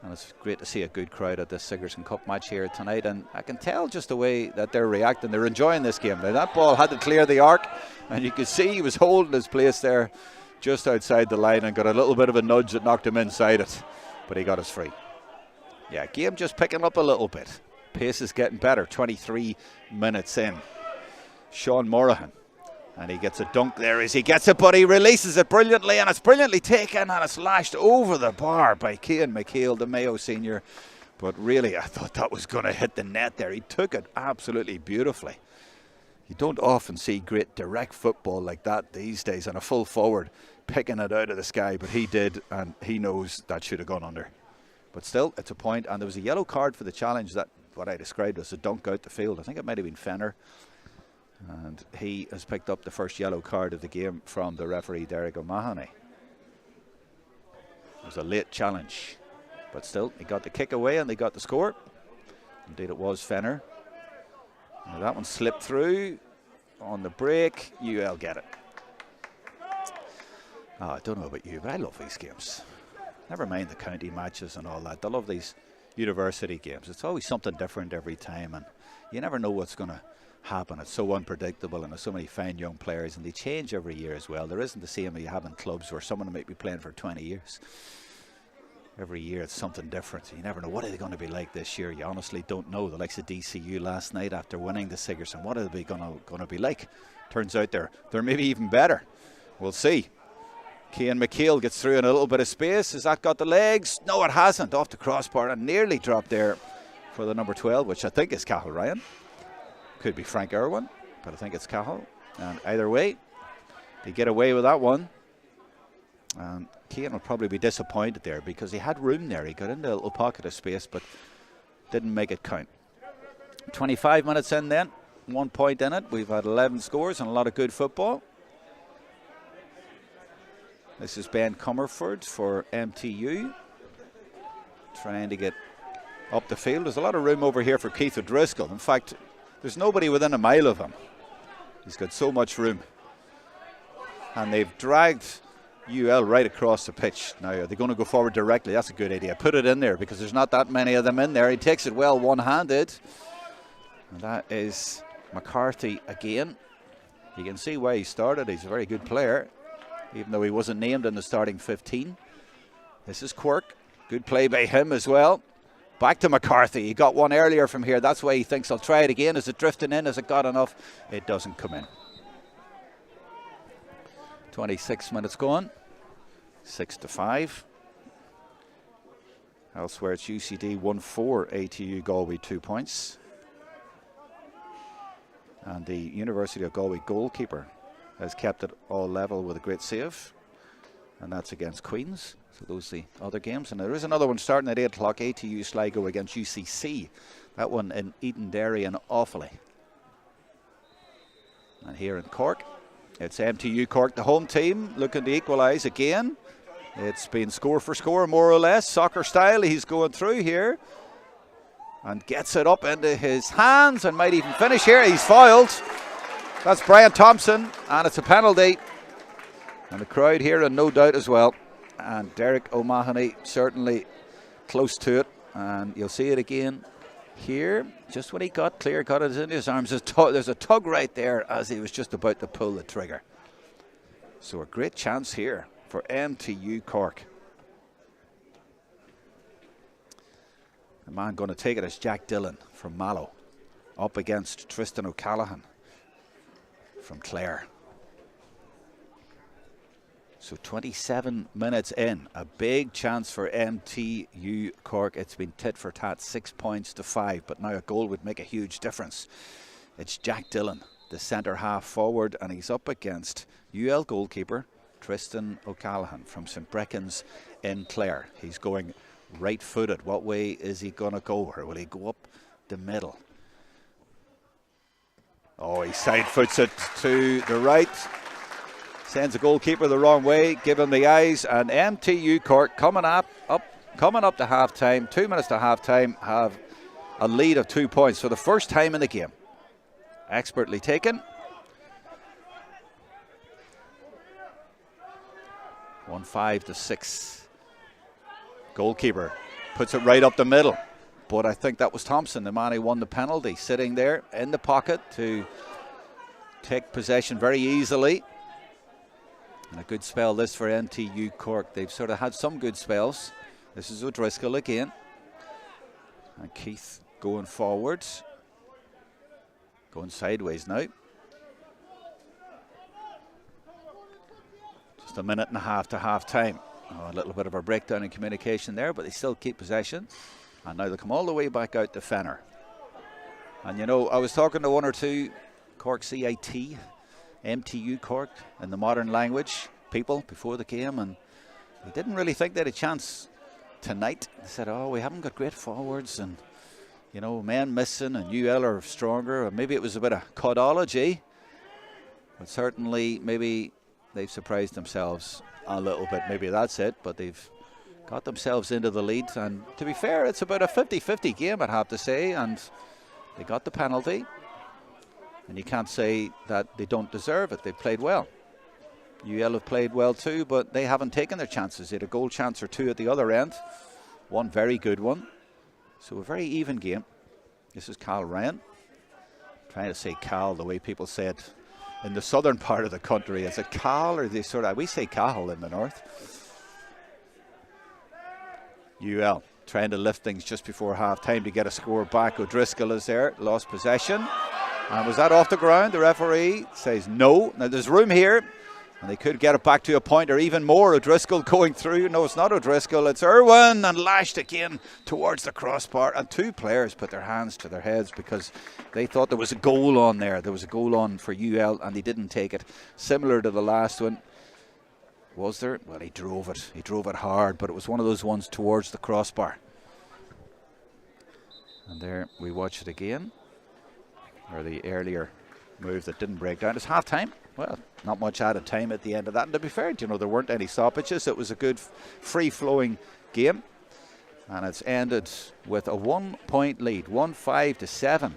and it's great to see a good crowd at this Sigerson Cup match here tonight. And I can tell just the way that they're reacting. They're enjoying this game. Now, that ball had to clear the arc, and you could see he was holding his place there just outside the line and got a little bit of a nudge that knocked him inside it, but he got us free. Yeah, game just picking up a little bit. Pace is getting better. 23 minutes in. Sean Morahan. And he gets a dunk there as he gets it, but he releases it brilliantly, and it's brilliantly taken, and it's lashed over the bar by Cian McHale, the Mayo senior. But really, I thought that was going to hit the net there. He took it absolutely beautifully. You don't often see great direct football like that these days, and a full forward picking it out of the sky, but he did, and he knows that should have gone under. But still, it's a point, and there was a yellow card for the challenge, that what I described as a dunk out the field. I think it might have been Fenner. And he has picked up the first yellow card of the game from the referee, Derek O'Mahony. It was a late challenge, but still, he got the kick away and they got the score. Indeed, it was Fenner. Now that one slipped through on the break. UL get it. Oh, I don't know about you, but I love these games. Never mind the county matches and all that. I love these university games. It's always something different every time, and you never know what's going to happen. It's so unpredictable, and there's so many fine young players, and they change every year as well. There isn't the same you have in clubs where someone might be playing for 20 years. Every year it's something different. You never know, what are they going to be like this year? You honestly don't know. The likes of DCU last night after winning the Sigerson, what are they going to be like? Turns out they're maybe even better. We'll see. Cian McHale gets through in a little bit of space. Has that got the legs? No, it hasn't. Off the crossbar and nearly dropped there for the number 12, which I think is Cathal Ryan. Could be Frank Irwin, but I think it's Cathal. And either way, they get away with that one. And Cian will probably be disappointed there because he had room there. He got into a little pocket of space, but didn't make it count. 25 minutes in then, 1 point in it. We've had 11 scores and a lot of good football. This is Ben Comerford for MTU, trying to get up the field. There's a lot of room over here for Keith O'Driscoll. In fact, there's nobody within a mile of him. He's got so much room. And they've dragged UL right across the pitch. Now, are they going to go forward directly? That's a good idea. Put it in there because there's not that many of them in there. He takes it well one-handed. And that is McCarthy again. You can see why he started. He's a very good player, even though he wasn't named in the starting 15. This is Quirk. Good play by him as well. Back to McCarthy. He got one earlier from here. That's why he thinks I'll try it again. Is it drifting in? Has it got enough? It doesn't come in. 26 minutes gone. 6-5. Elsewhere it's UCD 1-4. ATU Galway 2 points. And the University of Galway goalkeeper has kept it all level with a great save. And that's against Queens. So those are the other games. And there is another one starting at 8 o'clock. ATU Sligo against UCC. That one in Edenderry and Offaly. And here in Cork, it's MTU Cork, the home team, looking to equalise again. It's been score for score, more or less. Soccer style, he's going through here. And gets it up into his hands and might even finish here. He's fouled. That's Brian Thompson, and it's a penalty. And the crowd here in no doubt as well. And Derek O'Mahony certainly close to it. And you'll see it again. here, just when he got clear, got it in his arms, there's a tug right there as he was just about to pull the trigger. So a great chance here for MTU Cork. The man going to take it is Jack Dillon from Mallow, up against Tristan O'Callaghan from Clare. So 27 minutes in, a big chance for MTU Cork. It's been tit for tat, 6 points to 5, but now a goal would make a huge difference. It's Jack Dillon, the centre half forward, and he's up against UL goalkeeper Tristan O'Callaghan from St Brecons in Clare. He's going right-footed. What way is he going to go, or will he go up the middle? Oh, he side foots it to the right. Sends the goalkeeper the wrong way, give him the eyes, and MTU Cork coming up to half time, 2 minutes to half time, have a lead of 2 points for the first time in the game. Expertly taken. 1-5-6. Goalkeeper puts it right up the middle, but I think that was Thompson, the man who won the penalty, sitting there in the pocket to take possession very easily. And a good spell this for MTU Cork. They've sort of had some good spells. This is O'Driscoll again. And Keith going forwards. Going sideways now. Just a minute and a half to half time. Oh, a little bit of a breakdown in communication there, but they still keep possession. And now they come all the way back out to Fenner. And you know, I was talking to one or two Cork CIT, MTU Cork in the modern language people before the game, and they didn't really think they had a chance tonight. They said, oh, we haven't got great forwards, and you know, men missing, and UL are stronger, or maybe it was a bit of codology, but certainly maybe they've surprised themselves a little bit. Maybe that's it, but they've got themselves into the lead, and to be fair, it's about a 50-50 game, I'd have to say, and they got the penalty. And you can't say that they don't deserve it. They've played well. UL have played well too, but they haven't taken their chances. They had a goal chance or two at the other end. One very good one. So a very even game. This is Cal Ryan. I'm trying to say Cal the way people say it in the southern part of the country. Is it Cal, or they sort of, we say Cahill in the north. UL trying to lift things just before half time to get a score back. O'Driscoll is there, lost possession. And was that off the ground? The referee says no. Now there's room here, and they could get it back to a point or even more. O'Driscoll going through. No, it's not O'Driscoll, it's Irwin, and lashed again towards the crossbar. And two players put their hands to their heads because they thought there was a goal on there. There was a goal on for UL, and they didn't take it. Similar to the last one. Was there? Well, he drove it. He drove it hard, but it was one of those ones towards the crossbar. And there we watch it again. Or the earlier move that didn't break down. It's half time. Well, not much added time at the end of that. And to be fair, you know, there weren't any stoppages. It was a good free-flowing game. And it's ended with a 1 point lead, 1-5-7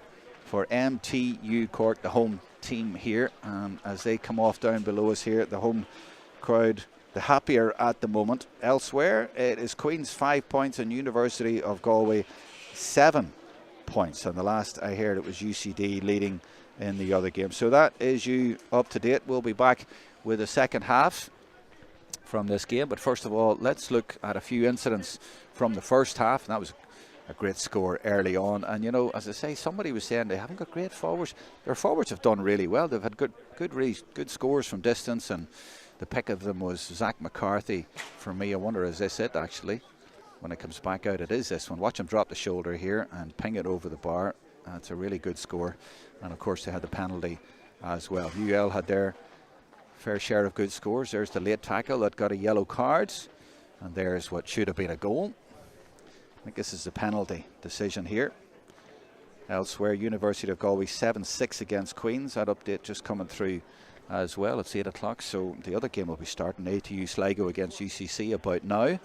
for MTU Cork, the home team here. And as they come off down below us here, the home crowd, the happier at the moment. Elsewhere, it is Queen's 5 points and University of Galway 7 points, and the last I heard it was UCD leading in the other game. So that is you up to date. We'll be back with the second half from this game, but first of all, let's look at a few incidents from the first half. And that was a great score early on, and you know, as I say, somebody was saying they haven't got great forwards. Their forwards have done really well. They've had good scores from distance, and the pick of them was Zach McCarthy for me. I wonder, is this it actually? When it comes back out, it is this one. Watch him drop the shoulder here and ping it over the bar. It's a really good score. And of course they had the penalty as well. UL had their fair share of good scores. There's the late tackle that got a yellow card, and there's what should have been a goal. I think this is the penalty decision here. Elsewhere, University of Galway 7-6 against Queens. That update just coming through as well. It's 8 o'clock, so the other game will be starting. ATU Sligo against UCC about now.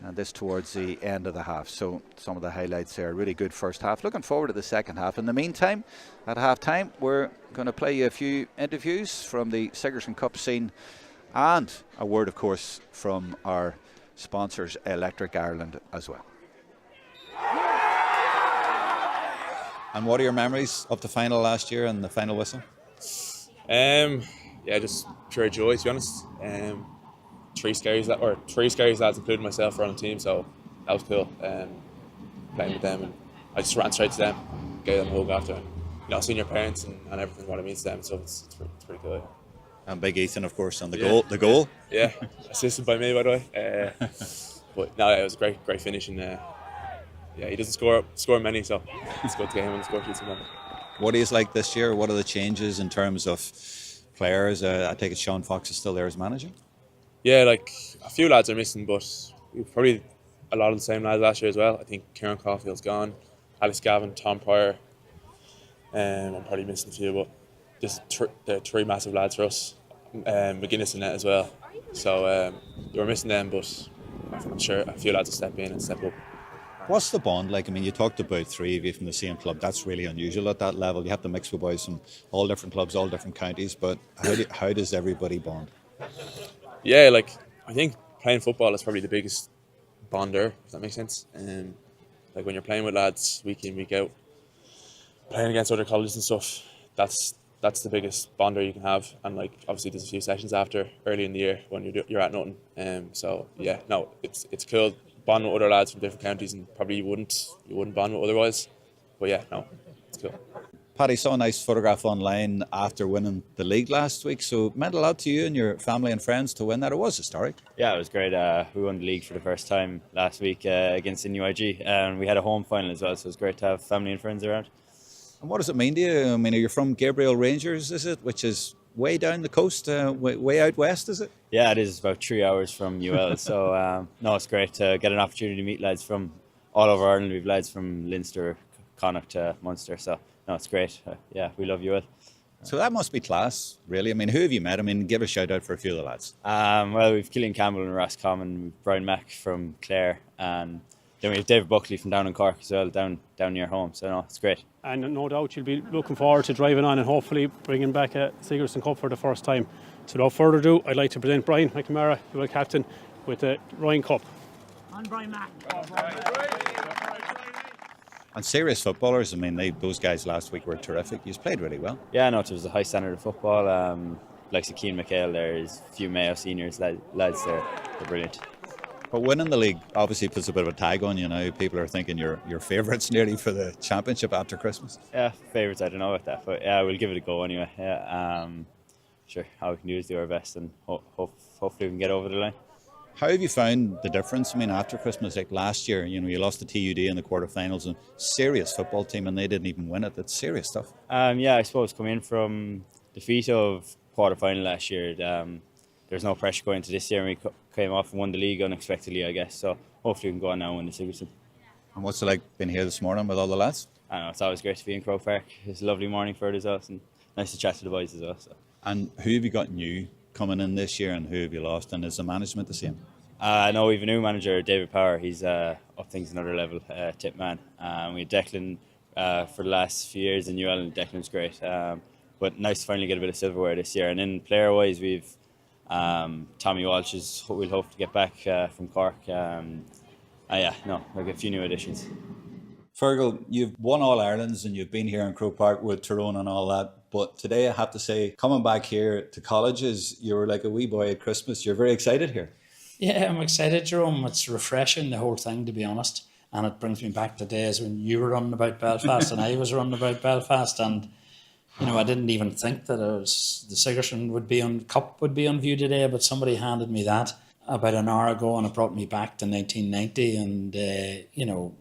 And this towards the end of the half. So some of the highlights there. Really good first half. Looking forward to the second half. In the meantime, at half time, we're going to play you a few interviews from the Sigerson Cup scene, and a word, of course, from our sponsors, Electric Ireland, as well. And what are your memories of the final last year and the final whistle? Yeah, just pure joy, to be honest. Three scary lads, including myself, were on the team, so that was cool. Playing with them, and I just ran straight to them, gave them a hug after, and seeing your parents and everything, what it means to them. So it's pretty cool. Yeah. And Big Ethan, of course, on the goal. The goal. Yeah, assisted by me, by the way. But no, it was a great finish, and yeah, he doesn't score many, so it's good to get him and score sheets. What is like this year? What are the changes in terms of players? I take it Sean Fox is still there as manager. Yeah, like a few lads are missing, but we've probably a lot of the same lads last year as well. I think Kieran Caulfield's gone, Alex Gavin, Tom Pryor. I'm probably missing a few, but just the three massive lads for us. McGuinness and Net as well. So we were missing them, but I'm sure a few lads will step in and step up. What's the bond like? I mean, you talked about three of you from the same club. That's really unusual at that level. You have to mix with boys from all different clubs, all different counties. But how does everybody bond? Yeah, like I think playing football is probably the biggest bonder, if that makes sense. Like when you're playing with lads week in, week out, playing against other colleges and stuff, that's the biggest bonder you can have. And like obviously there's a few sessions after early in the year when you're at nothing. So yeah, no, it's cool bonding with other lads from different counties, and probably you wouldn't bond with otherwise. But yeah, no, it's cool. Paddy, saw a nice photograph online after winning the league last week. So it meant a lot to you and your family and friends to win that. It was historic. Yeah, it was great. We won the league for the first time last week against NUIG, and we had a home final as well, so it was great to have family and friends around. And what does it mean to you? I mean, are you from Gabriel Rangers, is it? Which is way down the coast, way out west, is it? Yeah, it is about 3 hours from UL. So, no, it's great to get an opportunity to meet lads from all over Ireland. We've lads from Leinster, Connacht to Munster. So, no, it's great. Yeah, we love UL. So that must be class, really. I mean, who have you met? I mean, give a shout out for a few of the lads. Well, we've Killian Campbell and Ross Common, we've Brian Mack from Clare, and then we have David Buckley from down in Cork as well, down near home. So no, it's great. And no doubt you'll be looking forward to driving on and hopefully bringing back a Sigerson Cup for the first time. So without further ado, I'd like to present Brian McNamara, UL captain, with the Ryan Cup. And Brian Mack. And serious footballers, I mean, those guys last week were terrific. You played really well. Yeah, no, it was a high standard of football. Like Keane McHale, there's a few Mayo seniors lads there. They're brilliant. But winning the league obviously puts a bit of a tag on you now. People are thinking you're favourites nearly for the championship after Christmas. Yeah, favourites, I don't know about that, but yeah, we'll give it a go anyway. Yeah, sure, all we can do is do our best, and hopefully we can get over the line. How have you found the difference? I mean, after Christmas, like last year, you lost to TUD in the quarterfinals, and serious football team, and they didn't even win it. That's serious stuff. Yeah, I suppose coming in from defeat of quarterfinal last year, there's no pressure going into this year, and we came off and won the league unexpectedly, I guess. So hopefully we can go on now and win the Sigerson. And what's it like being here this morning with all the lads? I know, it's always great to be in Croke Park. It's a lovely morning for it as well, and nice to chat to the boys as well. So. And who have you got new coming in this year, and who have you lost, and is the management the same? No, we have a new manager, David Power. He's up things another level, tip man. We had Declan for the last few years in UL, and Declan's great. But nice to finally get a bit of silverware this year. And then player-wise, we've Tommy Walsh we'll hope to get back from Cork. Like a few new additions. Fergal, you've won All Irelands and you've been here in Croke Park with Tyrone and all that. But today I have to say, coming back here to colleges, you were like a wee boy at Christmas. You're very excited here. Yeah, I'm excited, Jerome. It's refreshing, the whole thing, to be honest. And it brings me back to days when you were running about Belfast and I was running about Belfast. And, I didn't even think that the Sigerson Cup would be on view today, but somebody handed me that about an hour ago, and it brought me back to 1990. And,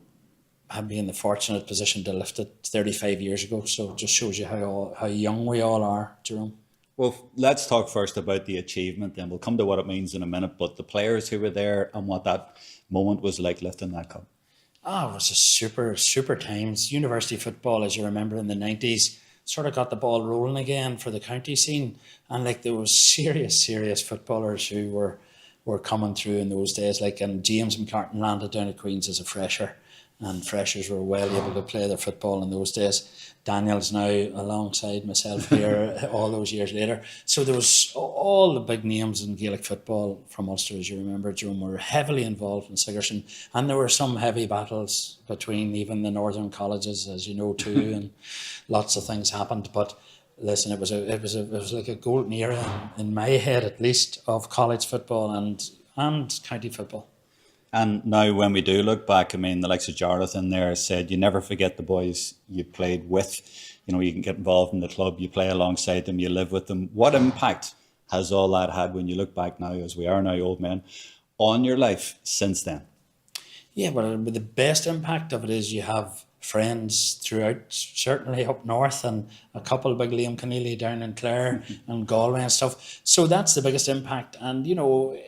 I've been in the fortunate position to lift it 35 years ago. So it just shows you how young we all are, Jerome. Well, let's talk first about the achievement, then we'll come to what it means in a minute. But the players who were there and what that moment was like lifting that cup. It was a super times. University football, as you remember, in the 90s, sort of got the ball rolling again for the county scene. And there was serious footballers who were coming through in those days. And James McCartan landed down at Queen's as a fresher. and freshers were well able to play their football in those days. Daniel's now alongside myself here all those years later. So there was all the big names in Gaelic football from Ulster, as you remember, Jerome, were heavily involved in Sigerson, and there were some heavy battles between even the northern colleges, as you know too, and lots of things happened. But listen, it was like a golden era in my head, at least, of college football and county football. And now when we do look back, I mean, the likes of Jonathan there said, you never forget the boys you played with. You know, you can get involved in the club, you play alongside them, you live with them. What impact has all that had when you look back now, as we are now old men, on your life since then? Yeah, well, the best impact of it is you have friends throughout, certainly up north, and a couple big Liam Keneally down in Clare and Galway and stuff. So that's the biggest impact. And, you know,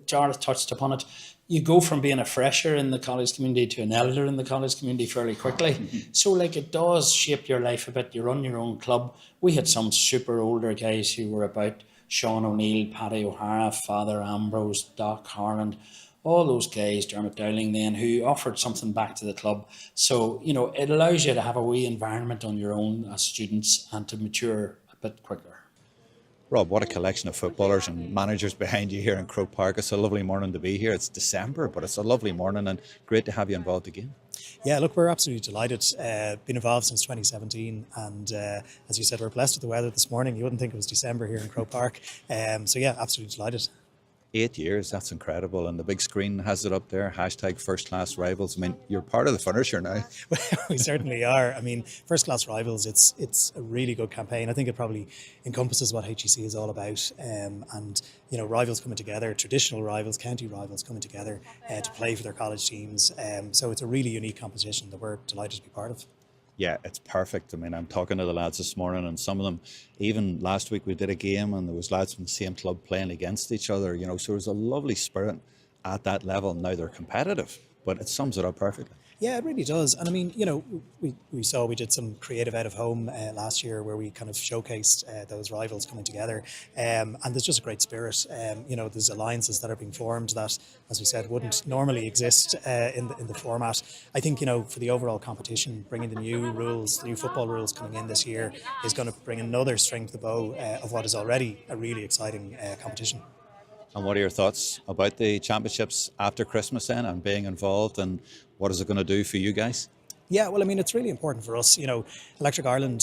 Jarlath touched upon it. You go from being a fresher in the college community to an elder in the college community fairly quickly. So, like, it does shape your life a bit. You run your own club. We had some super older guys who were about Sean O'Neill, Paddy O'Hara, Father Ambrose, Doc Harland, all those guys, Dermot Dowling then, who offered something back to the club. So, you know, it allows you to have a wee environment on your own as students and to mature a bit quicker. Rob, what a collection of footballers and managers behind you here in Croke Park. It's a lovely morning to be here. It's December, but it's a lovely morning and great to have you involved again. Yeah, look, we're absolutely delighted. Been involved since 2017, and as you said, we're blessed with the weather this morning. You wouldn't think it was December here in Croke Park. So yeah, absolutely delighted. 8 years, that's incredible. And the big screen has it up there, hashtag first class rivals. I mean, you're part of the furniture now. We certainly are. I mean, first class rivals, it's a really good campaign. I think it probably encompasses what HEC is all about. And, you know, rivals coming together, traditional rivals, county rivals coming together to play for their college teams. So it's a really unique competition that we're delighted to be part of. Yeah, it's perfect. I mean, I'm talking to the lads this morning, and some of them, even last week we did a game and there was lads from the same club playing against each other, you know, so there's a lovely spirit at that level. Now they're competitive, but it sums it up perfectly. Yeah, it really does. And I mean, you know, we did some creative out of home last year where we kind of showcased those rivals coming together. And there's just a great spirit. You know, there's alliances that are being formed that, as we said, wouldn't normally exist in the format. I think, you know, for the overall competition, bringing the new rules, the new football rules coming in this year is going to bring another string to the bow of what is already a really exciting competition. And what are your thoughts about the championships after Christmas then and being involved, and what is it going to do for you guys? Yeah, well, I mean, it's really important for us. You know, Electric Ireland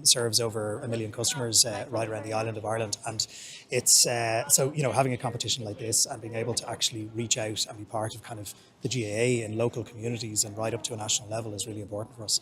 serves over 1 million customers right around the island of Ireland. And it's, so, you know, having a competition like this and being able to actually reach out and be part of kind of the GAA in local communities and right up to a national level is really important for us.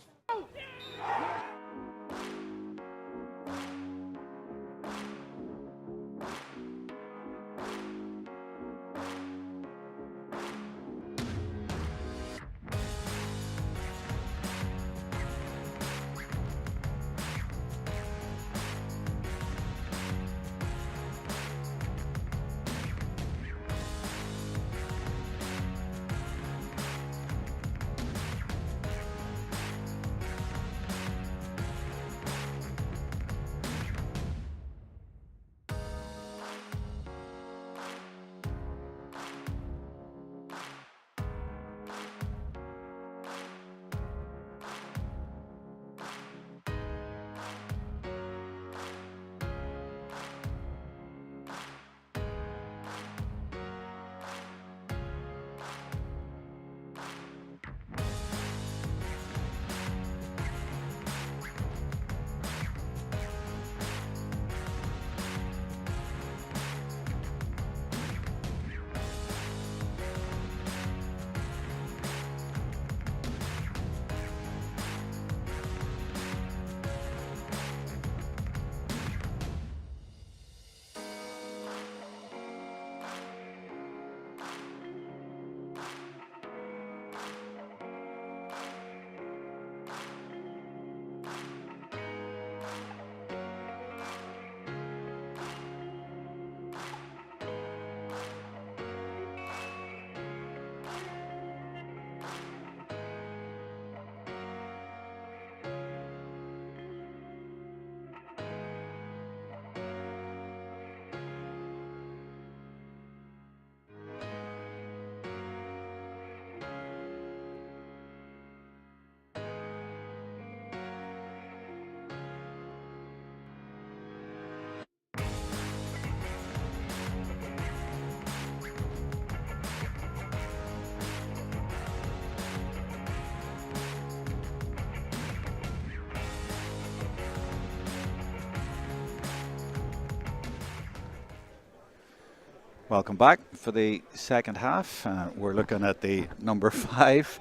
Welcome back for the second half. We're looking at the number 5.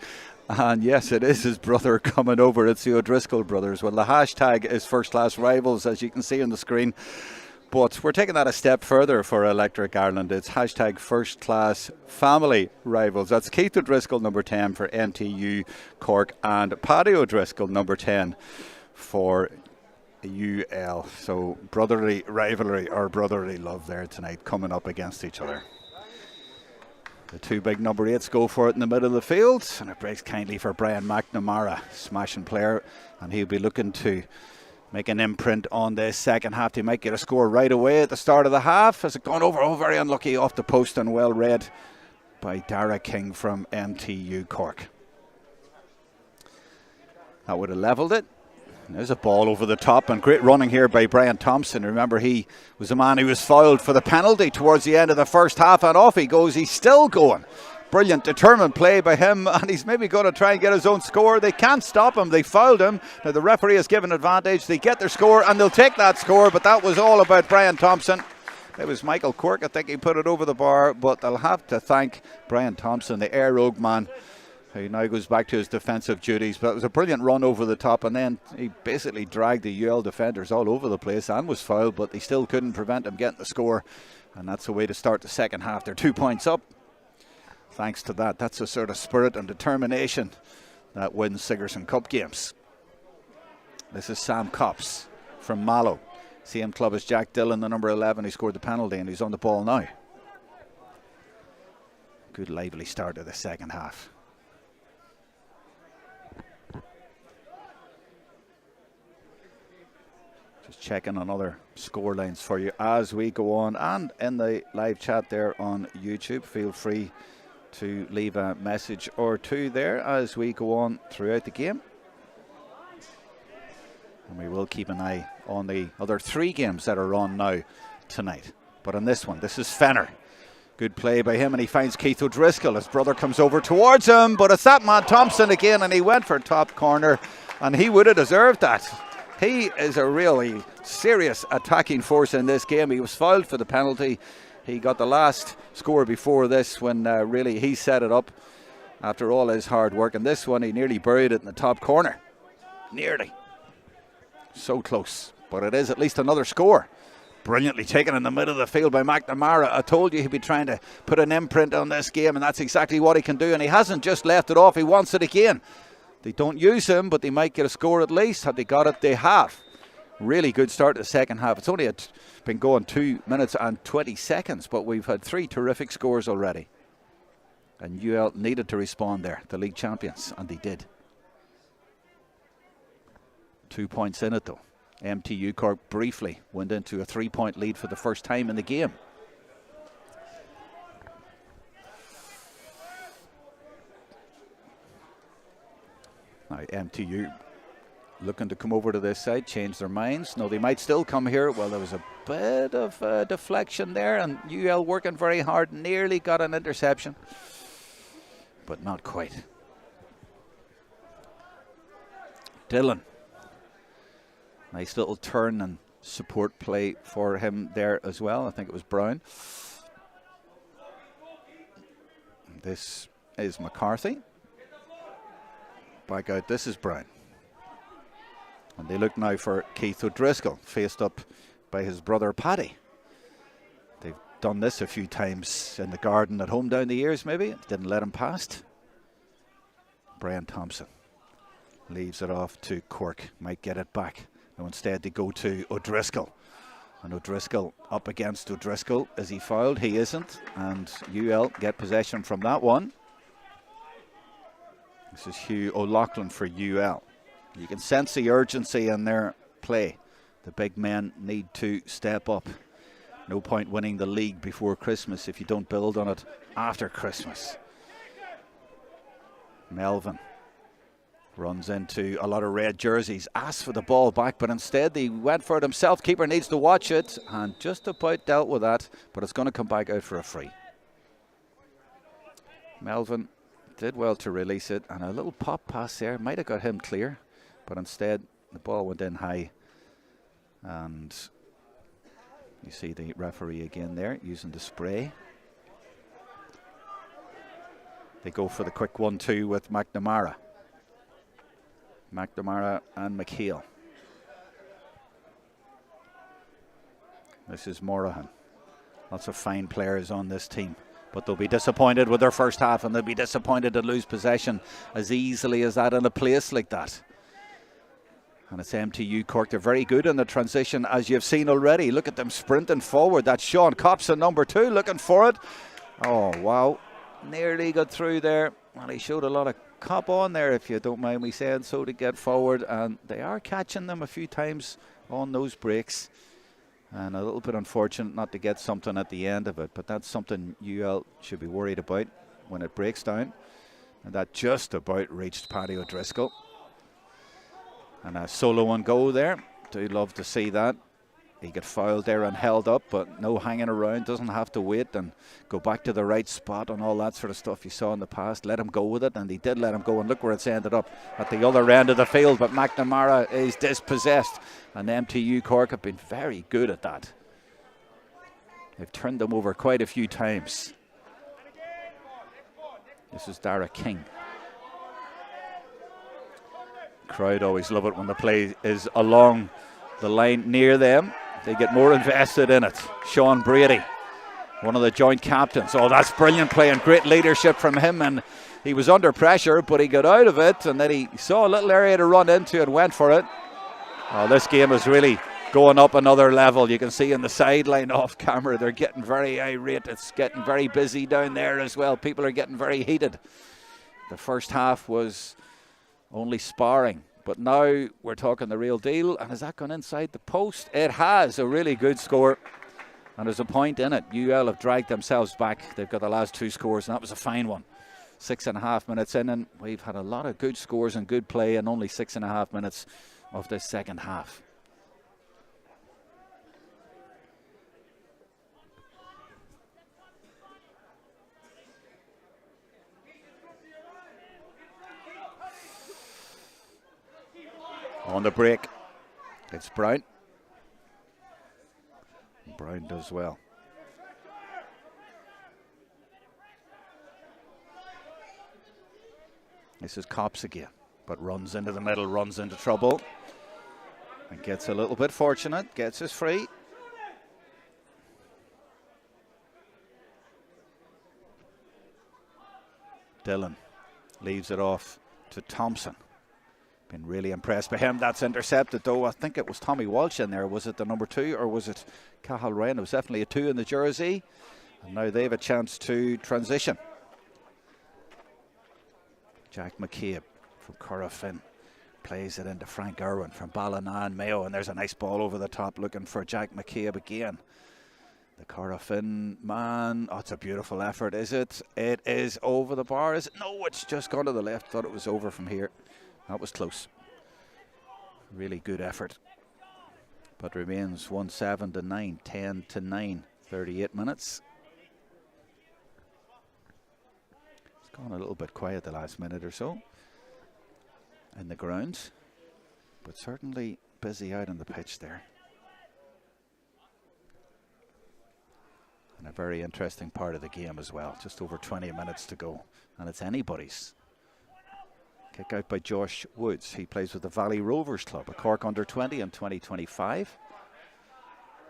And yes, it is his brother coming over. It's the O'Driscoll brothers. Well, the hashtag is first class rivals, as you can see on the screen. But we're taking that a step further for Electric Ireland. It's hashtag first class family rivals. That's Keith O'Driscoll, number 10 for MTU Cork, and Paddy O'Driscoll, number 10 for UL. So brotherly rivalry or brotherly love there tonight, coming up against each other. The two big number 8s go for it in the middle of the field, and it breaks kindly for Brian McNamara, smashing player, and he'll be looking to make an imprint on this second half. They might get a score right away at the start of the half. Has it gone over? Oh, very unlucky, off the post, and well read by Dara King from MTU Cork. That would have levelled it. There's a ball over the top, and great running here by Brian Thompson. Remember, he was the man who was fouled for the penalty towards the end of the first half, and off he goes. He's still going. Brilliant, determined play by him, and he's maybe going to try and get his own score. They can't stop him. They fouled him. Now the referee has given advantage. They get their score, and they'll take that score, but that was all about Brian Thompson. It was Michael Quirk, I think he put it over the bar, but they'll have to thank Brian Thompson, the Air Rogue man, who now goes back to his defensive duties. But it was a brilliant run over the top, and then he basically dragged the UL defenders all over the place and was fouled, but they still couldn't prevent him getting the score, and that's the way to start the second half. They're 2 points up. Thanks to that. That's the sort of spirit and determination that wins Sigerson Cup games. This is Sam Copps from Mallow. Same club as Jack Dillon, the number 11. He scored the penalty, and he's on the ball now. Good lively start of the second half. Just checking on other score lines for you as we go on, and in the live chat there on YouTube. Feel free to leave a message or two there as we go on throughout the game. And we will keep an eye on the other 3 games that are on now tonight. But on this one, this is Fenner. Good play by him, and he finds Keith O'Driscoll. His brother comes over towards him, but it's that man Thompson again, and he went for top corner, and he would have deserved that. He is a really serious attacking force in this game. He was fouled for the penalty. He got the last score before this when really he set it up after all his hard work. And this one, he nearly buried it in the top corner. Nearly. So close. But it is at least another score. Brilliantly taken in the middle of the field by McNamara. I told you he'd be trying to put an imprint on this game, and that's exactly what he can do. And he hasn't just left it off. He wants it again. They don't use him, but they might get a score at least. Had they got it, they have. Really good start to the second half. It's only been going 2 minutes and 20 seconds, but we've had 3 terrific scores already. And UL needed to respond there, the league champions, and they did. 2 points in it though. MTU Cork briefly went into a 3-point lead for the first time in the game. Now MTU looking to come over to this side, change their minds. No, they might still come here. Well, there was a bit of deflection there, and UL working very hard, nearly got an interception, but not quite. Dillon. Nice little turn and support play for him there as well. I think it was Brown. This is McCarthy. Back out, this is Brown. And they look now for Keith O'Driscoll, faced up by his brother Paddy. They've done this a few times in the garden at home down the years maybe. Didn't let him past. Brian Thompson leaves it off to Cork. Might get it back. No, instead they go to O'Driscoll. And O'Driscoll up against O'Driscoll. Is he fouled? He isn't. And UL get possession from that one. This is Hugh O'Loughlin for UL. You can sense the urgency in their play. The big men need to step up. No point winning the league before Christmas if you don't build on it after Christmas. Melvin runs into a lot of red jerseys, asks for the ball back, but instead he went for it himself. Keeper needs to watch it, and just about dealt with that, but it's going to come back out for a free. Melvin did well to release it, and a little pop pass there might have got him clear, but instead the ball went in high, and you see the referee again there using the spray. They go for the quick 1-2 with McNamara. McNamara and McHale. This is Morahan. Lots of fine players on this team, but they'll be disappointed with their first half, and they'll be disappointed to lose possession as easily as that in a place like that. And it's MTU Cork. They're very good in the transition, as you've seen already. Look at them sprinting forward. That's Sean Copson, number 2, looking for it. Oh, wow. Nearly got through there. Well, he showed a lot of cop on there, if you don't mind me saying so, to get forward. And they are catching them a few times on those breaks. And a little bit unfortunate not to get something at the end of it. But that's something UL should be worried about when it breaks down. And that just about reached Paddy O'Driscoll. And a solo and go there. Do love to see that. He got fouled there and held up, but no hanging around. Doesn't have to wait and go back to the right spot and all that sort of stuff you saw in the past. Let him go with it, and he did let him go. And look where it's ended up, at the other end of the field. But McNamara is dispossessed, and MTU Cork have been very good at that. They've turned them over quite a few times. This is Dara King. Crowd always love it when the play is along the line near them. They get more invested in it. Sean Brady, one of the joint captains. Oh, that's brilliant play and great leadership from him. And he was under pressure, but he got out of it. And then he saw a little area to run into and went for it. Oh, this game is really going up another level. You can see in the sideline off camera, they're getting very irate. It's getting very busy down there as well. People are getting very heated. The first half was only sparring, but now we're talking the real deal. And has that gone inside the post? It has. A really good score, and there's a point in it. UL have dragged themselves back. They've got the last 2 scores, and that was a fine one. 6.5 minutes in, and we've had a lot of good scores and good play in only 6.5 minutes of this second half. On the break, it's Brown. Brown does well. This is Cops again, but runs into the middle, runs into trouble, and gets a little bit fortunate, gets us free. Dillon leaves it off to Thompson. Been really impressed by him. That's intercepted though. I think it was Tommy Walsh in there. Was it the number 2 or was it Cathal Ryan? It was definitely a 2 in the jersey. And now they have a chance to transition. Jack McCabe from Corrafin plays it into Frank Irwin from Ballina Mayo. And there's a nice ball over the top looking for Jack McCabe again. The Corrafin man. Oh, it's a beautiful effort, is it? It is over the bar, is it? No, it's just gone to the left. Thought it was over from here. That was close. Really good effort. But remains 1-7-9, 10-9, 38 minutes. It's gone a little bit quiet the last minute or so in the ground, but certainly busy out on the pitch there. And a very interesting part of the game as well. Just over 20 minutes to go, and it's anybody's. Kick out by Josh Woods. He plays with the Valley Rovers Club, a Cork under 20 in 2025.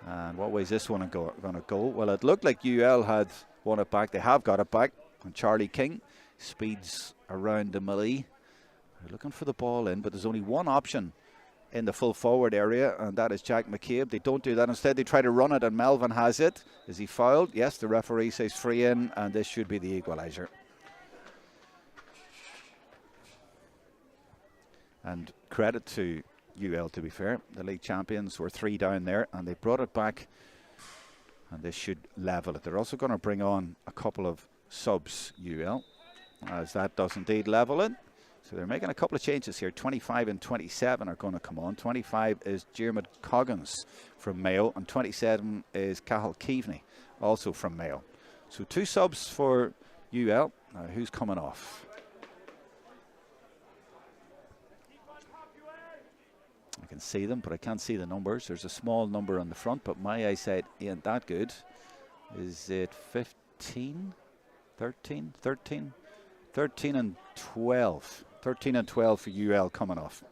And what way is this one going to go? Well, it looked like UL had won it back. They have got it back. And Charlie King speeds around the melee. They're looking for the ball in, but there's only one option in the full forward area, and that is Jack McCabe. They don't do that. Instead, they try to run it, and Melvin has it. Is he fouled? Yes, the referee says free in, and this should be the equaliser. And credit to UL, to be fair. The league champions were 3 down there, and they brought it back, and this should level it. They're also going to bring on a couple of subs, UL, as that does indeed level it. So they're making a couple of changes here. 25 and 27 are going to come on. 25 is Diarmuid Coggins from Mayo, and 27 is Cathal Keaveney, also from Mayo. So 2 subs for UL. Now who's coming off? I can see them, but I can't see the numbers. There's a small number on the front, but my eyesight ain't that good. Is it 15? 13? 13? 13 and 12. 13 and 12 for UL coming off.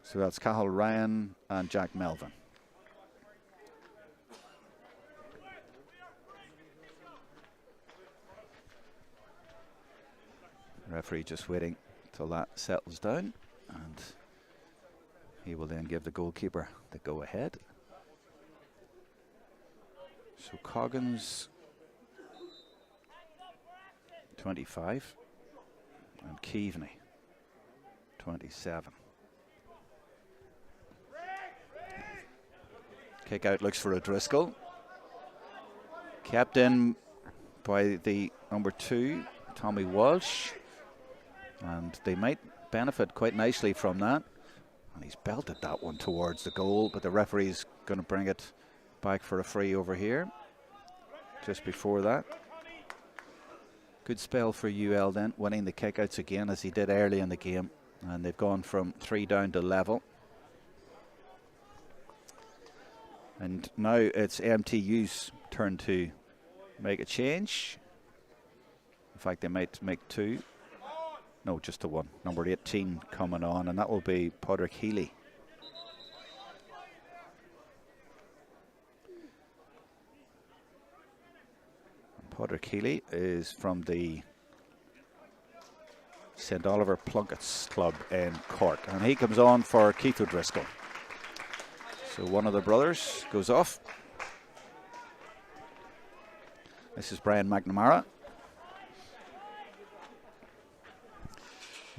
So that's Cathal Ryan and Jack Melvin. Referee just waiting till that settles down, and he will then give the goalkeeper the go ahead. So Coggins 25 and Keaveney 27. Kick out looks for O'Driscoll. Kept in by the number 2, Tommy Walsh. And they might benefit quite nicely from that. And he's belted that one towards the goal, but the referee's going to bring it back for a free over here. Just before that. Good spell for UL then, winning the kickouts again as he did early in the game. And they've gone from 3 down to level. And now it's MTU's turn to make a change. In fact, they might make 2. No, just the 1. Number 18 coming on, and that will be Podrick Healy. Podrick Healy is from the St. Oliver Plunkett's Club in Cork, and he comes on for Keith O'Driscoll. So one of the brothers goes off. This is Brian McNamara.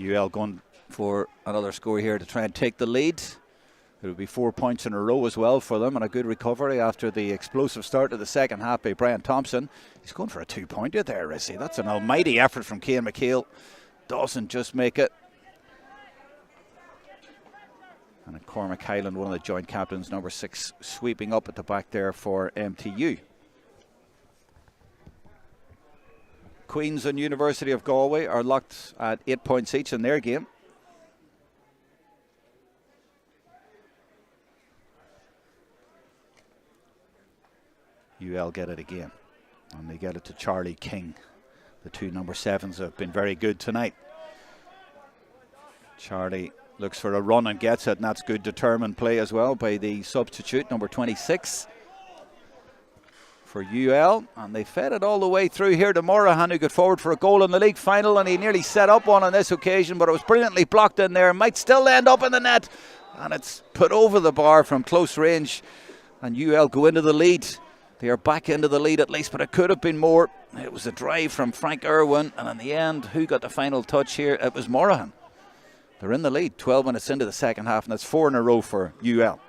UL going for another score here to try and take the lead. It will be 4 points in a row as well for them, and a good recovery after the explosive start of the second half by Brian Thompson. He's going for a 2-pointer there, is he? That's an almighty effort from Cian McHale. Doesn't just make it. And Cormac Hyland, one of the joint captains, number 6, sweeping up at the back there for MTU. Queens and University of Galway are locked at 8 points each in their game. UL get it again, and they get it to Charlie King. The 2 number 7s have been very good tonight. Charlie looks for a run and gets it, and that's good determined play as well by the substitute, number 26. For UL, and they fed it all the way through here to Morahan, who got forward for a goal in the league final, and he nearly set up one on this occasion, but it was brilliantly blocked in there. Might still end up in the net, and it's put over the bar from close range, and UL go into the lead. They are back into the lead at least, but it could have been more. It was a drive from Frank Irwin, and in the end, who got the final touch here? It was Morahan. They're in the lead 12 minutes into the second half, and that's 4 in a row for UL.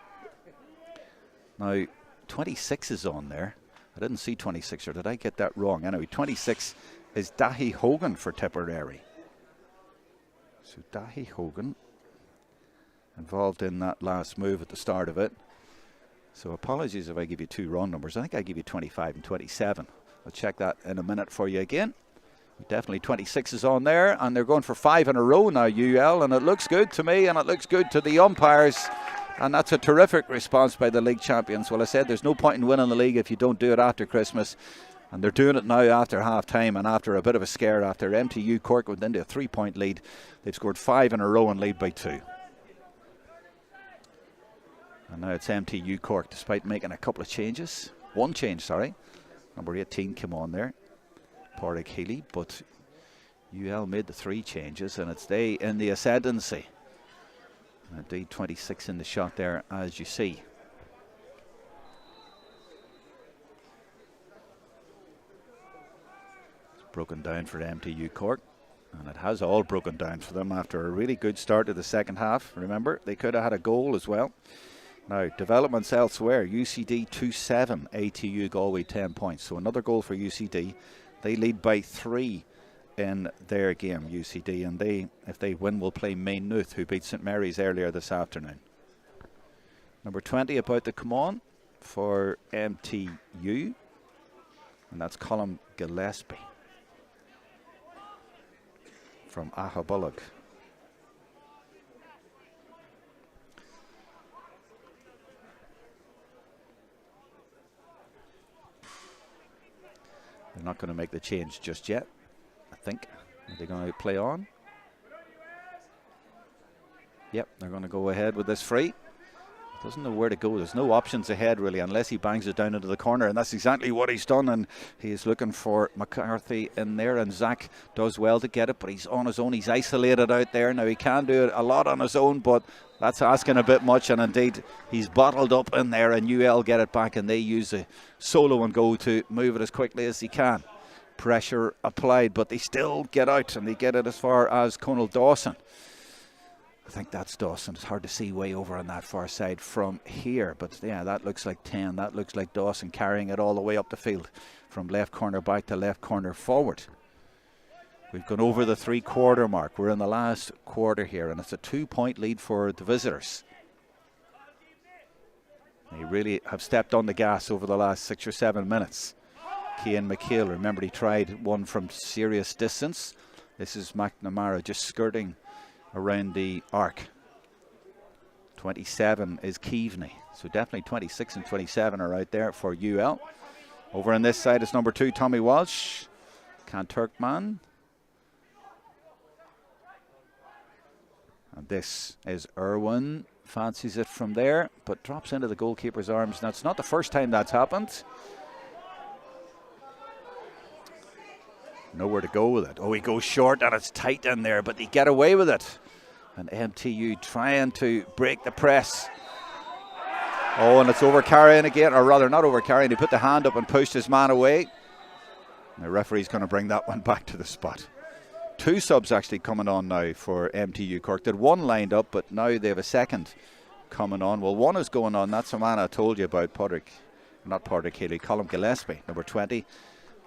Now 26 is on there. I didn't see 26, or did I get that wrong? Anyway, 26 is Dahi Hogan for Tipperary. So Dahi Hogan involved in that last move at the start of it. So apologies if I give you 2 wrong numbers. I think I give you 25 and 27. I'll check that in a minute for you again. Definitely 26 is on there, and they're going for 5 in a row now, UL, and it looks good to me, and it looks good to the umpires. And that's a terrific response by the league champions. Well, I said there's no point in winning the league if you don't do it after Christmas. And they're doing it now after half-time, and after a bit of a scare after MTU Cork went into a 3-point lead. They've scored 5 in a row and lead by 2. And now it's MTU Cork, despite making a couple of changes. 1 change, sorry. Number 18 came on there, Pádraig Healy, but UL made the 3 changes, and it's they in the ascendancy. Indeed, 26 in the shot there, as you see. It's broken down for MTU Cork, and it has all broken down for them after a really good start to the second half. Remember, they could have had a goal as well. Now, developments elsewhere. UCD 2-7, ATU Galway 10 points. So another goal for UCD. They lead by 3 in their game, UCD, and they, if they win, will play Maynooth, who beat St Mary's earlier this afternoon. Number 20 about to come on for MTU, and that's Colm Gillespie from Ahabullogue. They're not going to make the change just yet, I think. Are they going to play on? Yep, they're going to go ahead with this free. Doesn't know where to go. There's no options ahead really unless he bangs it down into the corner, and that's exactly what he's done. And he's looking for McCarthy in there, and Zach does well to get it, but he's on his own. He's isolated out there. Now he can do it a lot on his own, but that's asking a bit much, and indeed he's bottled up in there, and UL get it back, and they use a solo and go to move it as quickly as he can. Pressure applied, but they still get out, and they get it as far as Conal Dawson. I think that's Dawson. It's hard to see way over on that far side from here. But yeah, that looks like 10. That looks like Dawson carrying it all the way up the field from left corner back to left corner forward. We've gone over the 3-quarter mark. We're in the last quarter here, and it's a 2-point lead for the visitors. They really have stepped on the gas over the last 6 or 7 minutes. Cian McHale, remember he tried one from serious distance. This is McNamara just skirting around the arc. 27 is Keaveney, so definitely 26 and 27 are out there for UL. Over on this side is number 2 Tommy Walsh, Canturkman, and this is Irwin, fancies it from there but drops into the goalkeeper's arms. Now it's not the first time that's happened. Nowhere to go with it. Oh, he goes short and it's tight in there, but they get away with it. And MTU trying to break the press. Oh, and it's over carrying again, or rather not over carrying. He put the hand up and pushed his man away. And the referee's going to bring that one back to the spot. 2 subs actually coming on now for MTU Cork. Did 1 lined up, but now they have a second coming on. Well, 1 is going on. That's the man I told you about, Padraig Haley, Colm Gillespie, number 20.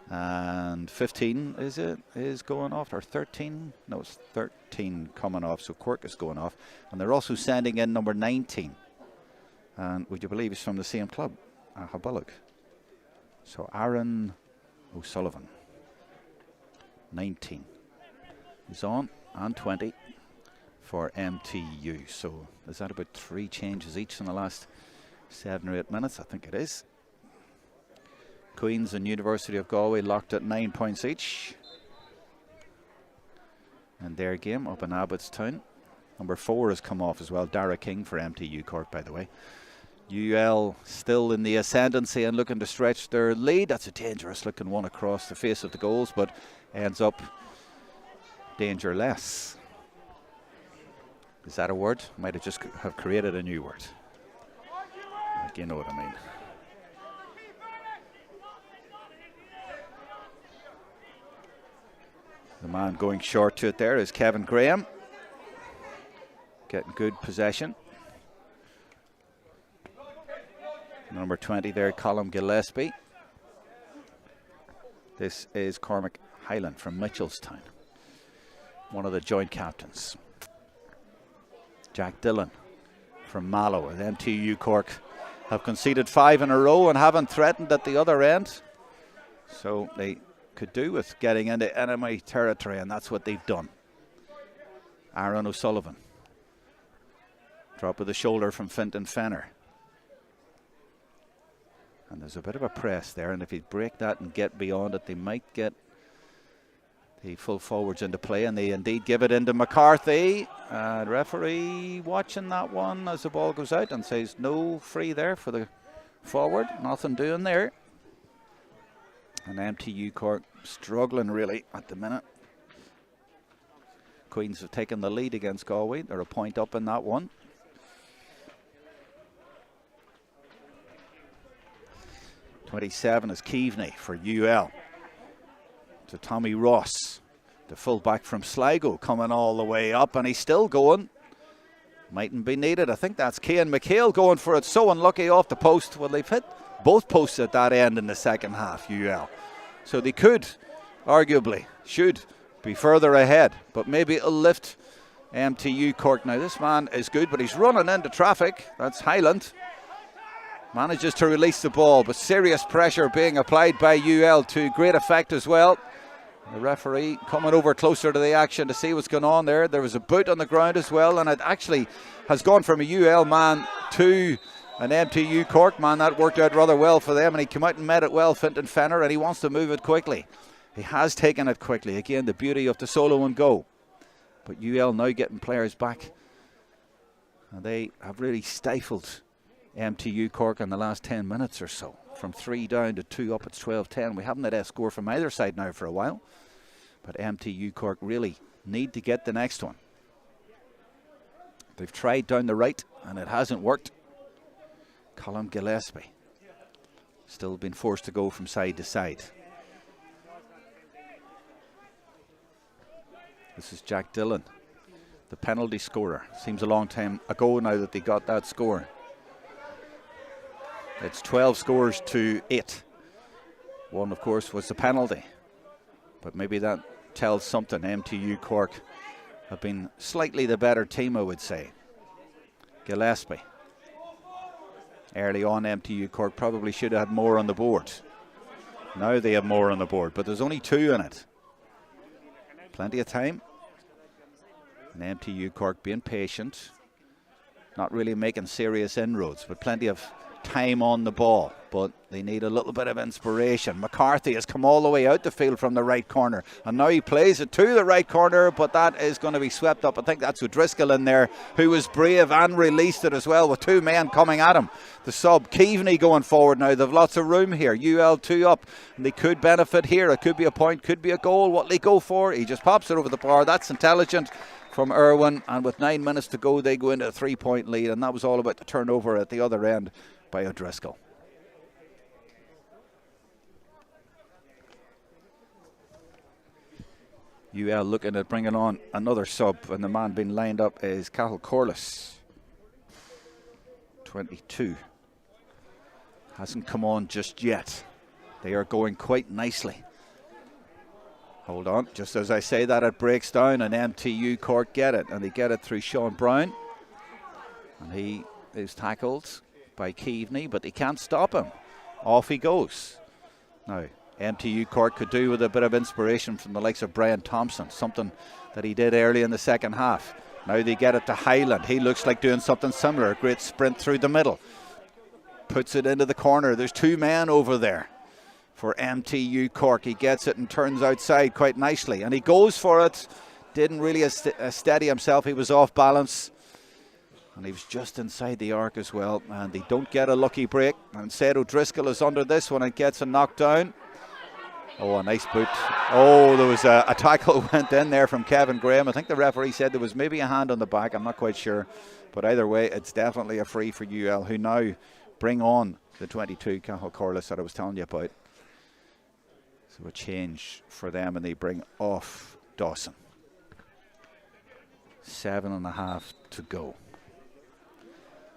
And 15 is going off, or 13? No, it's 13 coming off, so Cork is going off. And they're also sending in number 19. And would you believe he's from the same club, Haballock. So Aaron O'Sullivan, 19 is on, and 20 for MTU. So is that about 3 changes each in the last 7 or 8 minutes? I think it is. Queen's and University of Galway locked at 9 points each. And their game up in Abbottstown. Number 4 has come off as well. Dara King for MTU Cork, by the way. UL still in the ascendancy and looking to stretch their lead. That's a dangerous looking one across the face of the goals, but ends up dangerless. Is that a word? Might have just have created a new word. Like, you know what I mean. The man going short to it there is Kevin Graham. Getting good possession. Number 20 there, Colm Gillespie. This is Cormac Hyland from Mitchelstown, one of the joint captains. Jack Dillon from Mallow, with MTU Cork have conceded 5 in a row and haven't threatened at the other end. So they could do with getting into enemy territory, and that's what they've done. Aaron O'Sullivan. Drop of the shoulder from Fintan Fenner. And there's a bit of a press there, and if you break that and get beyond it, they might get the full forwards into play, and they indeed give it into McCarthy. The referee watching that one as the ball goes out and says no free there for the forward. Nothing doing there. And MTU Cork struggling really at the minute. Queens have taken the lead against Galway. They're a point up in that one. (27) is Keaveney for UL. To Tommy Ross, the full-back from Sligo, coming all the way up, and he's still going. Mightn't be needed. I think that's Cian McHale going for it. So unlucky off the post. Well, they've hit both posts at that end in the second half, UL. So they could, arguably, should be further ahead. But maybe it'll lift MTU Cork. Now, this man is good, but he's running into traffic. That's Hyland. Manages to release the ball, but serious pressure being applied by UL to great effect as well. The referee coming over closer to the action to see what's going on there. There was a boot on the ground as well, and it actually has gone from a UL man to an MTU Cork man. That worked out rather well for them, and he came out and met it well, Fintan Fenner, and he wants to move it quickly. He has taken it quickly. Again, the beauty of the solo and go. But UL now getting players back. And they have really stifled MTU Cork in the last 10 minutes or so. From 3 down to 2 up, it's 12-10. We haven't had a score from either side now for a while. But MTU Cork really need to get the next one. They've tried down the right and it hasn't worked. Colin Gillespie still been forced to go from side to side. This is Jack Dillon, the penalty scorer. Seems a long time ago now that they got that score. It's 12 scores to 8. One, of course, was the penalty. But maybe that tells something. MTU Cork have been slightly the better team, I would say. Gillespie. Early on, MTU Cork probably should have had more on the board. Now they have more on the board, but there's only 2 in it. Plenty of time. And MTU Cork being patient. Not really making serious inroads, but plenty of time on the ball. But they need a little bit of inspiration. McCarthy has come all the way out the field from the right corner. And now he plays it to the right corner, but that is going to be swept up. I think that's O'Driscoll in there, who was brave and released it as well with 2 men coming at him. The sub, Keaveney going forward now. They've lots of room here. UL 2 up. And they could benefit here. It could be a point, could be a goal. What'll he go for? He just pops it over the bar. That's intelligent from Irwin. And with 9 minutes to go, they go into a 3-point lead. And that was all about the turnover at the other end by O'Driscoll. UL looking at bringing on another sub, and the man being lined up is Cathal Corliss, 22. Hasn't come on just yet. They are going quite nicely. Hold on, just as I say that, it breaks down, and MTU Cork get it, and they get it through Sean Brown. And he is tackled by Keaveney, but they can't stop him. Off he goes. Now, MTU Cork could do with a bit of inspiration from the likes of Brian Thompson, something that he did early in the second half. Now they get it to Highland. He looks like doing something similar. A great sprint through the middle. Puts it into the corner. There's 2 men over there for MTU Cork. He gets it and turns outside quite nicely. And he goes for it. Didn't really steady himself. He was off balance. And he was just inside the arc as well. And they don't get a lucky break. And said O'Driscoll is under this one and gets a knockdown. Oh, a nice boot. Oh, there was a tackle went in there from Kevin Graham. I think the referee said there was maybe a hand on the back. I'm not quite sure. But either way, it's definitely a free for UL, who now bring on the 22, Cathal Corliss, that I was telling you about. So a change for them, and they bring off Dawson. 7.5 to go.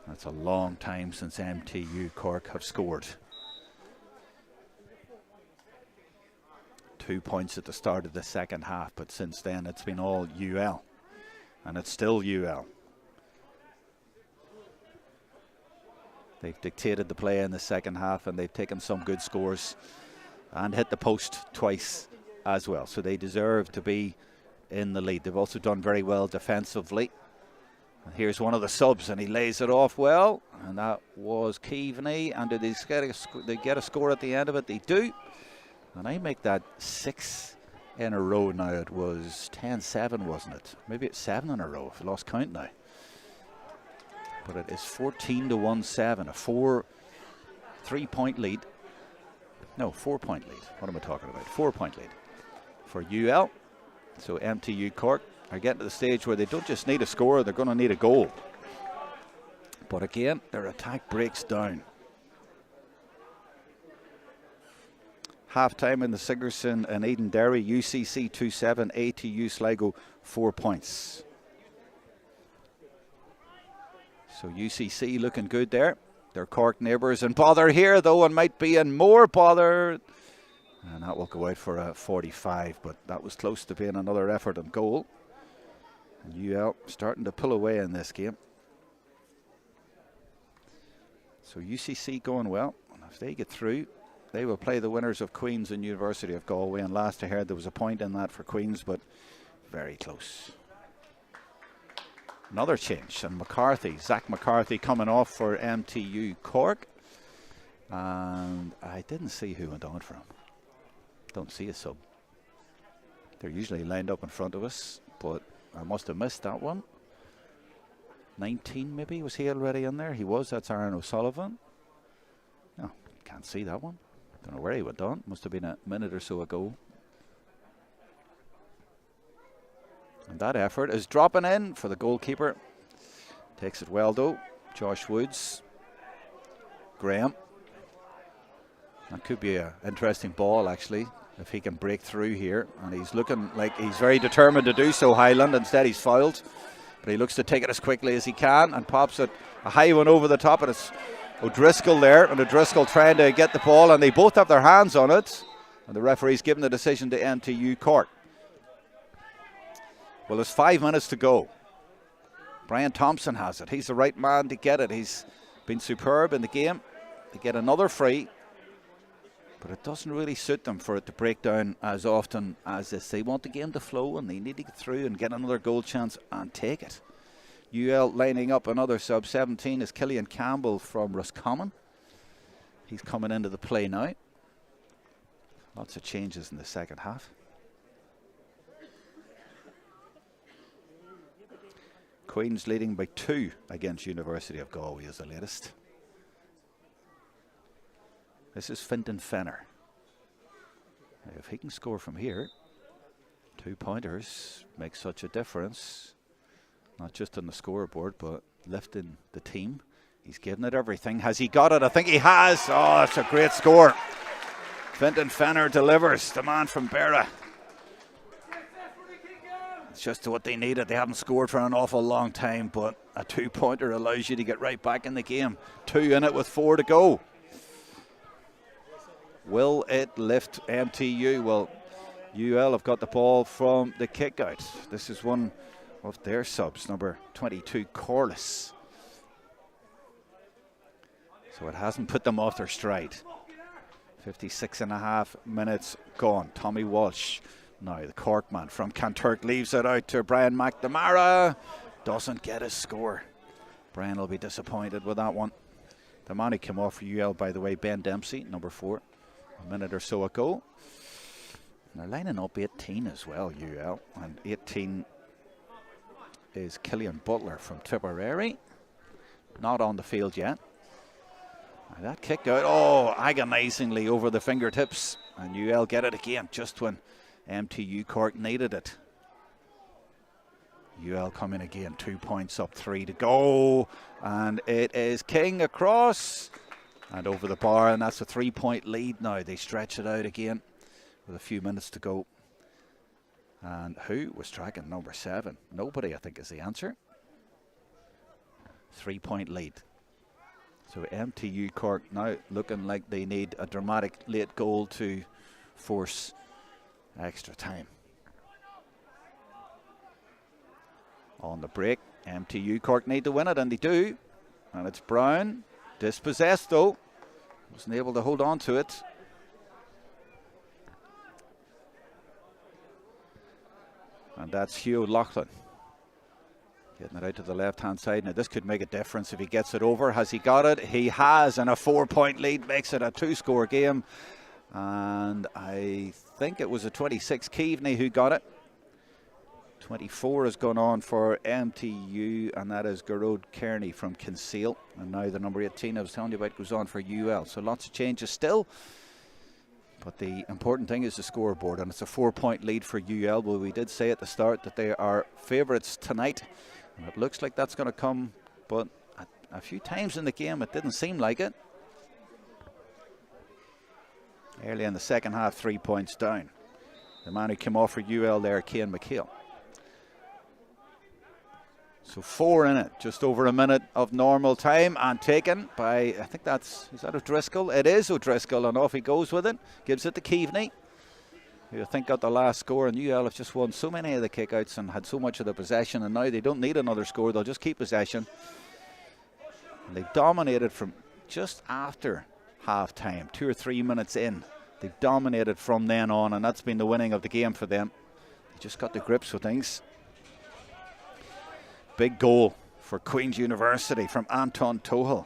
That's a long time since MTU Cork have scored. 2 points at the start of the second half, but since then it's been all UL, and it's still UL. They've dictated the play in the second half, and they've taken some good scores and hit the post twice as well, so they deserve to be in the lead. They've also done very well defensively. And here's one of the subs, and he lays it off well, and that was Keaveney. And did they get a score at the end of it? They do. And I make that 6 in a row now. It was 10-7, wasn't it? Maybe it's 7 in a row. I've lost count now. But it is 14-1-7. A 3-point lead. No, 4-point lead. What am I talking about? 4-point lead for UL. So MTU Cork are getting to the stage where they don't just need a score, they're going to need a goal. But again, their attack breaks down. Half-time in the Sigerson and Eden Derry. UCC 2-7, ATU Sligo 4 points. So UCC looking good there. Their Cork neighbours in bother here, though, and might be in more bother. And that will go out for a 45, but that was close to being another effort on goal. And UL starting to pull away in this game. So UCC going well, and if they get through, they will play the winners of Queen's and University of Galway. And last I heard there was a point in that for Queen's, but very close. Another change, and Zach McCarthy coming off for MTU Cork. And I didn't see who went on for him. Don't see a sub. They're usually lined up in front of us, but I must have missed that one. 19 maybe, was he already in there? He was, that's Aaron O'Sullivan. No, can't see that one. Don't know where he went on. Must have been a minute or so ago. And that effort is dropping in for the goalkeeper. Takes it well though. Josh Woods. Graham. That could be an interesting ball actually, if he can break through here. And he's looking like he's very determined to do so, Highland. Instead he's fouled. But he looks to take it as quickly as he can and pops it a high one over the top. And it's O'Driscoll there. And O'Driscoll trying to get the ball. And they both have their hands on it. And the referee's given the decision to MTU Cork. Well, there's 5 minutes to go. Brian Thompson has it. He's the right man to get it. He's been superb in the game. They get another free. But it doesn't really suit them for it to break down as often as this. They want the game to flow and they need to get through and get another goal chance and take it. UL lining up another sub. 17 is Killian Campbell from Roscommon. He's coming into the play now. Lots of changes in the second half. Queen's leading by 2 against University of Galway is the latest. This is Fintan Fenner. If he can score from here, 2 pointers make such a difference. Not just on the scoreboard, but lifting the team. He's given it everything. Has he got it? I think he has. Oh, it's a great score. Fintan Fenner delivers, the man from Berra. It's just what they needed. They haven't scored for an awful long time, but a 2-pointer allows you to get right back in the game. 2 in it with 4 to go. Will it lift MTU? Well, UL have got the ball from the kick out. This is one of their subs, number 22, Corliss. So it hasn't put them off their stride. 56.5 minutes gone. Tommy Walsh, now the Cork man from Kanturk, leaves it out to Brian McNamara. Doesn't get his score. Brian will be disappointed with that one. The man who came off for UL, by the way, Ben Dempsey, number 4, a minute or so ago. And they're lining up 18 as well, UL. And 18 is Killian Butler from Tipperary. Not on the field yet. Now that kicked out, oh, agonisingly over the fingertips. And UL get it again, just when MTU Cork needed it. UL coming again, 2 points up, 3 to go. And it is King across and over the bar, and that's a 3-point lead now. They stretch it out again with a few minutes to go. And who was tracking number 7? Nobody, I think, is the answer. 3-point lead. So MTU Cork now looking like they need a dramatic late goal to force extra time. On the break, MTU Cork need to win it, and they do. And it's Brown, dispossessed though. Wasn't able to hold on to it. And that's Hugh O'Loughlin. Getting it out to the left-hand side. Now this could make a difference if he gets it over. Has he got it? He has, and a 4-point lead makes it a 2-score game. And I think it was a 26 Keaveney who got it. 24 has gone on for MTU, and that is Garrod Kearney from Kinsale. And now the number 18 I was telling you about goes on for UL. So lots of changes still. But the important thing is the scoreboard, and it's a 4-point lead for UL. Well, we did say at the start that they are favourites tonight. And it looks like that's going to come, but a few times in the game it didn't seem like it. Early in the second half, 3 points down. The man who came off for UL there, Cian McHale. So 4 in it, just over a minute of normal time, and taken by, I think is that O'Driscoll? It is O'Driscoll, and off he goes with it. Gives it to Keaveney, who I think got the last score, and UL have just won so many of the kickouts and had so much of the possession, and now they don't need another score, they'll just keep possession. And they dominated from just after half time, 2 or 3 minutes in. They've dominated from then on, and that's been the winning of the game for them. They just got the grips with things. Big goal for Queen's University from Anton Tohal.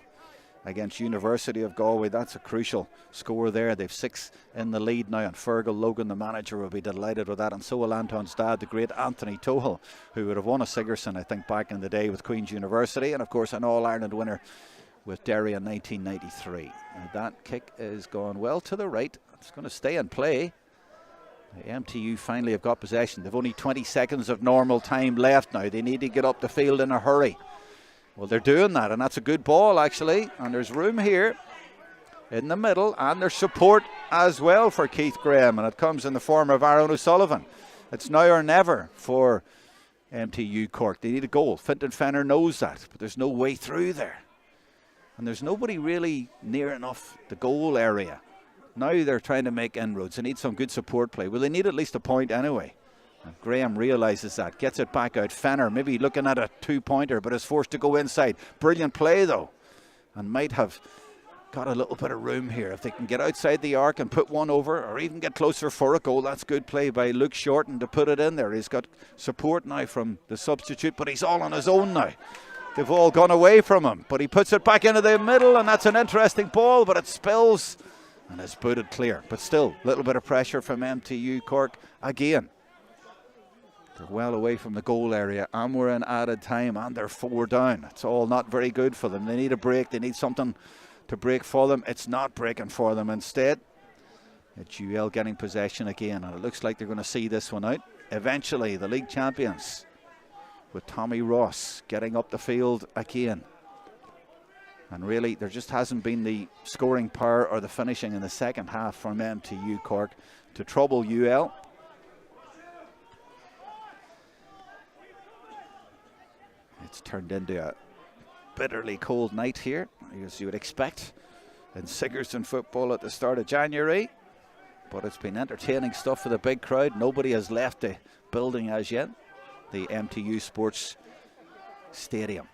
against University of Galway. That's a crucial score there. They've 6 in the lead now, and Fergal Logan, the manager, will be delighted with that, and so will Anton's dad, the great Anthony Tohill, who would have won a Sigerson, I think, back in the day with Queen's University, and of course an All-Ireland winner with Derry in 1993. And that kick is going well to the right. It's going to stay in play. The MTU finally have got possession. They've only 20 seconds of normal time left now. They need to get up the field in a hurry. Well, they're doing that, and that's a good ball, actually. And there's room here in the middle, and there's support as well for Keith Graham, and it comes in the form of Aaron O'Sullivan. It's now or never for MTU Cork. They need a goal. Fintan Fenner knows that, but there's no way through there. And there's nobody really near enough the goal area. Now they're trying to make inroads. They need some good support play. Well, they need at least a point anyway. And Graham realises that, gets it back out. Fenner maybe looking at a 2-pointer, but is forced to go inside. Brilliant play though, and might have got a little bit of room here. If they can get outside the arc and put one over, or even get closer for a goal, that's good play by Luke Shorten to put it in there. He's got support now from the substitute, but he's all on his own now. They've all gone away from him, but he puts it back into the middle, and that's an interesting ball, but it spills and is booted clear. But still, a little bit of pressure from MTU Cork again. They're well away from the goal area, and we're in added time, and they're 4 down. It's all not very good for them. They need a break. They need something to break for them. It's not breaking for them. Instead, it's UL getting possession again, and it looks like they're going to see this one out. Eventually, the league champions, with Tommy Ross getting up the field again. And really, there just hasn't been the scoring power or the finishing in the second half from MTU Cork to trouble UL. It's turned into a bitterly cold night here, as you would expect in Sigerson football at the start of January. But it's been entertaining stuff for the big crowd. Nobody has left the building as yet, the MTU Sports Stadium.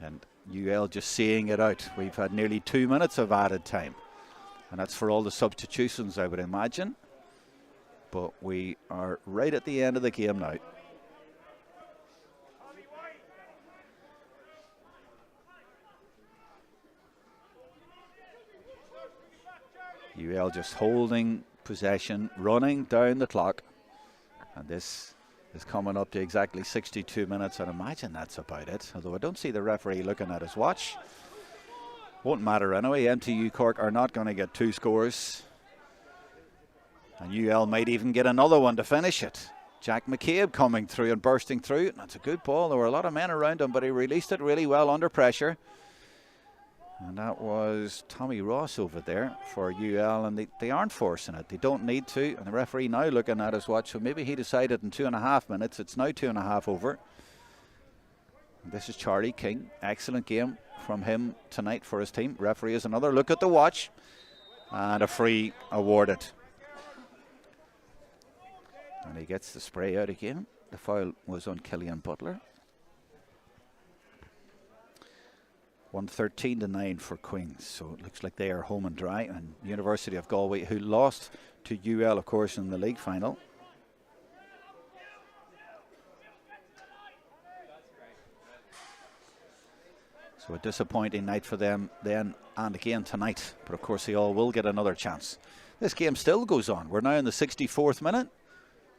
And UL just seeing it out. We've had nearly 2 minutes of added time, and that's for all the substitutions, I would imagine. But we are right at the end of the game now. UL just holding possession, running down the clock, and this is coming up to exactly 62 minutes. I'd imagine that's about it, although I don't see the referee looking at his watch. Won't matter anyway. MTU Cork are not going to get 2 scores, and UL might even get another one to finish it. Jack McCabe coming through and bursting through. That's a good ball. There were a lot of men around him, but he released it really well under pressure. And that was Tommy Ross over there for UL, and they aren't forcing it. They don't need to. And the referee now looking at his watch, so maybe he decided in 2.5 minutes. It's now 2.5 over. And this is Charlie King. Excellent game from him tonight for his team. Referee has another look at the watch, and a free awarded. And he gets the spray out again. The foul was on Killian Butler. 113-9 for Queens, so it looks like they are home and dry. And University of Galway, who lost to UL, of course, in the league final. So a disappointing night for them then and again tonight, but of course they all will get another chance. This game still goes on. We're now in the 64th minute.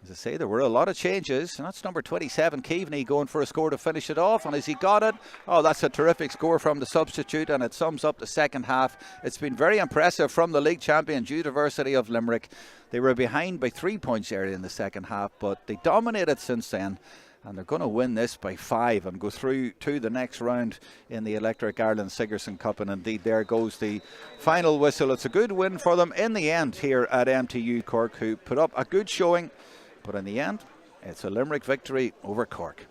As I say, there were a lot of changes, and that's number 27, Keaveney, going for a score to finish it off. And has he got it? Oh, that's a terrific score from the substitute, and it sums up the second half. It's been very impressive from the league champions, University of Limerick. They were behind by 3 points early in the second half, but they dominated since then. And they're going to win this by 5 and go through to the next round in the Electric Ireland Sigerson Cup. And indeed, there goes the final whistle. It's a good win for them in the end here at MTU Cork, who put up a good showing. But in the end, it's a Limerick victory over Cork.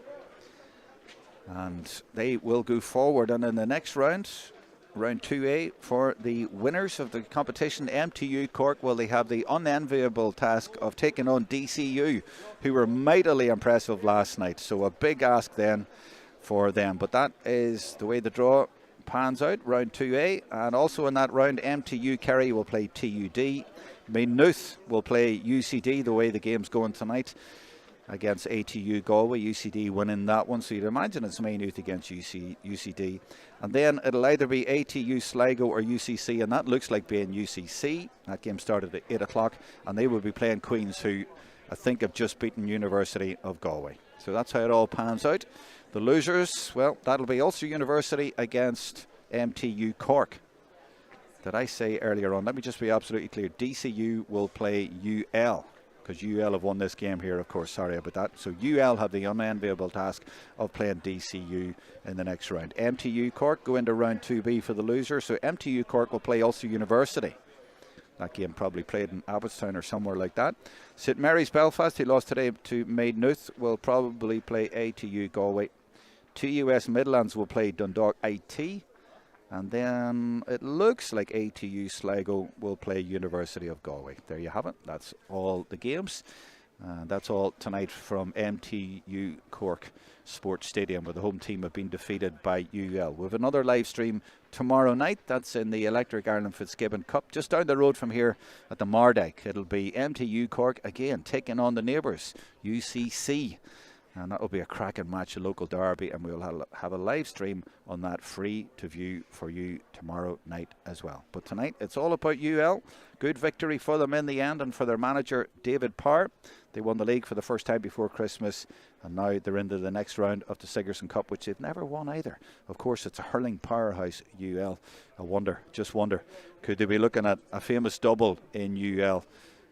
And they will go forward. And in the next round, round 2A, for the winners of the competition, MTU Cork, well, they have the unenviable task of taking on DCU, who were mightily impressive last night. So a big ask then for them. But that is the way the draw pans out, round 2A. And also in that round, MTU Kerry will play TUD. Maynooth will play UCD, the way the game's going tonight. against ATU Galway. UCD winning that one, so you'd imagine it's Maynooth against UCD. And then it'll either be ATU Sligo or UCC, and that looks like being UCC. That game started at 8 o'clock, and they will be playing Queens, who I think have just beaten University of Galway. So that's how it all pans out. The losers, well, that'll be Ulster University against MTU Cork. Did I say earlier on? Let me just be absolutely clear. DCU will play UL, because UL have won this game here, of course. Sorry about that. So UL have the unenviable task of playing DCU in the next round. MTU Cork go into round 2B for the loser. So MTU Cork will play Ulster University. That game probably played in Abbottstown or somewhere like that. St Mary's Belfast, who lost today to Maynooth, will probably play ATU Galway. TUS Midlands will play Dundalk IT. And then it looks like ATU Sligo will play University of Galway. There you have it. That's all the games. That's all tonight from MTU Cork Sports Stadium, where the home team have been defeated by UL. We have another live stream tomorrow night. That's in the Electric Ireland Fitzgibbon Cup, just down the road from here at the Mardyke. It'll be MTU Cork again, taking on the neighbours, UCC. And that will be a cracking match, a local derby, and we'll have a live stream on that, free to view for you tomorrow night as well. But tonight, it's all about UL. Good victory for them in the end, and for their manager, David Parr. They won the league for the first time before Christmas, and now they're into the next round of the Sigerson Cup, which they've never won either. Of course, it's a hurling powerhouse, UL. I wonder, just wonder, could they be looking at a famous double in UL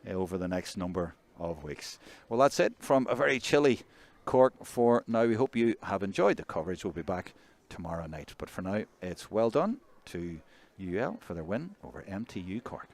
over the next number of weeks? Well, that's it from a very chilly Cork for now. We hope you have enjoyed the coverage. We'll be back tomorrow night. But for now, it's well done to UL for their win over MTU Cork.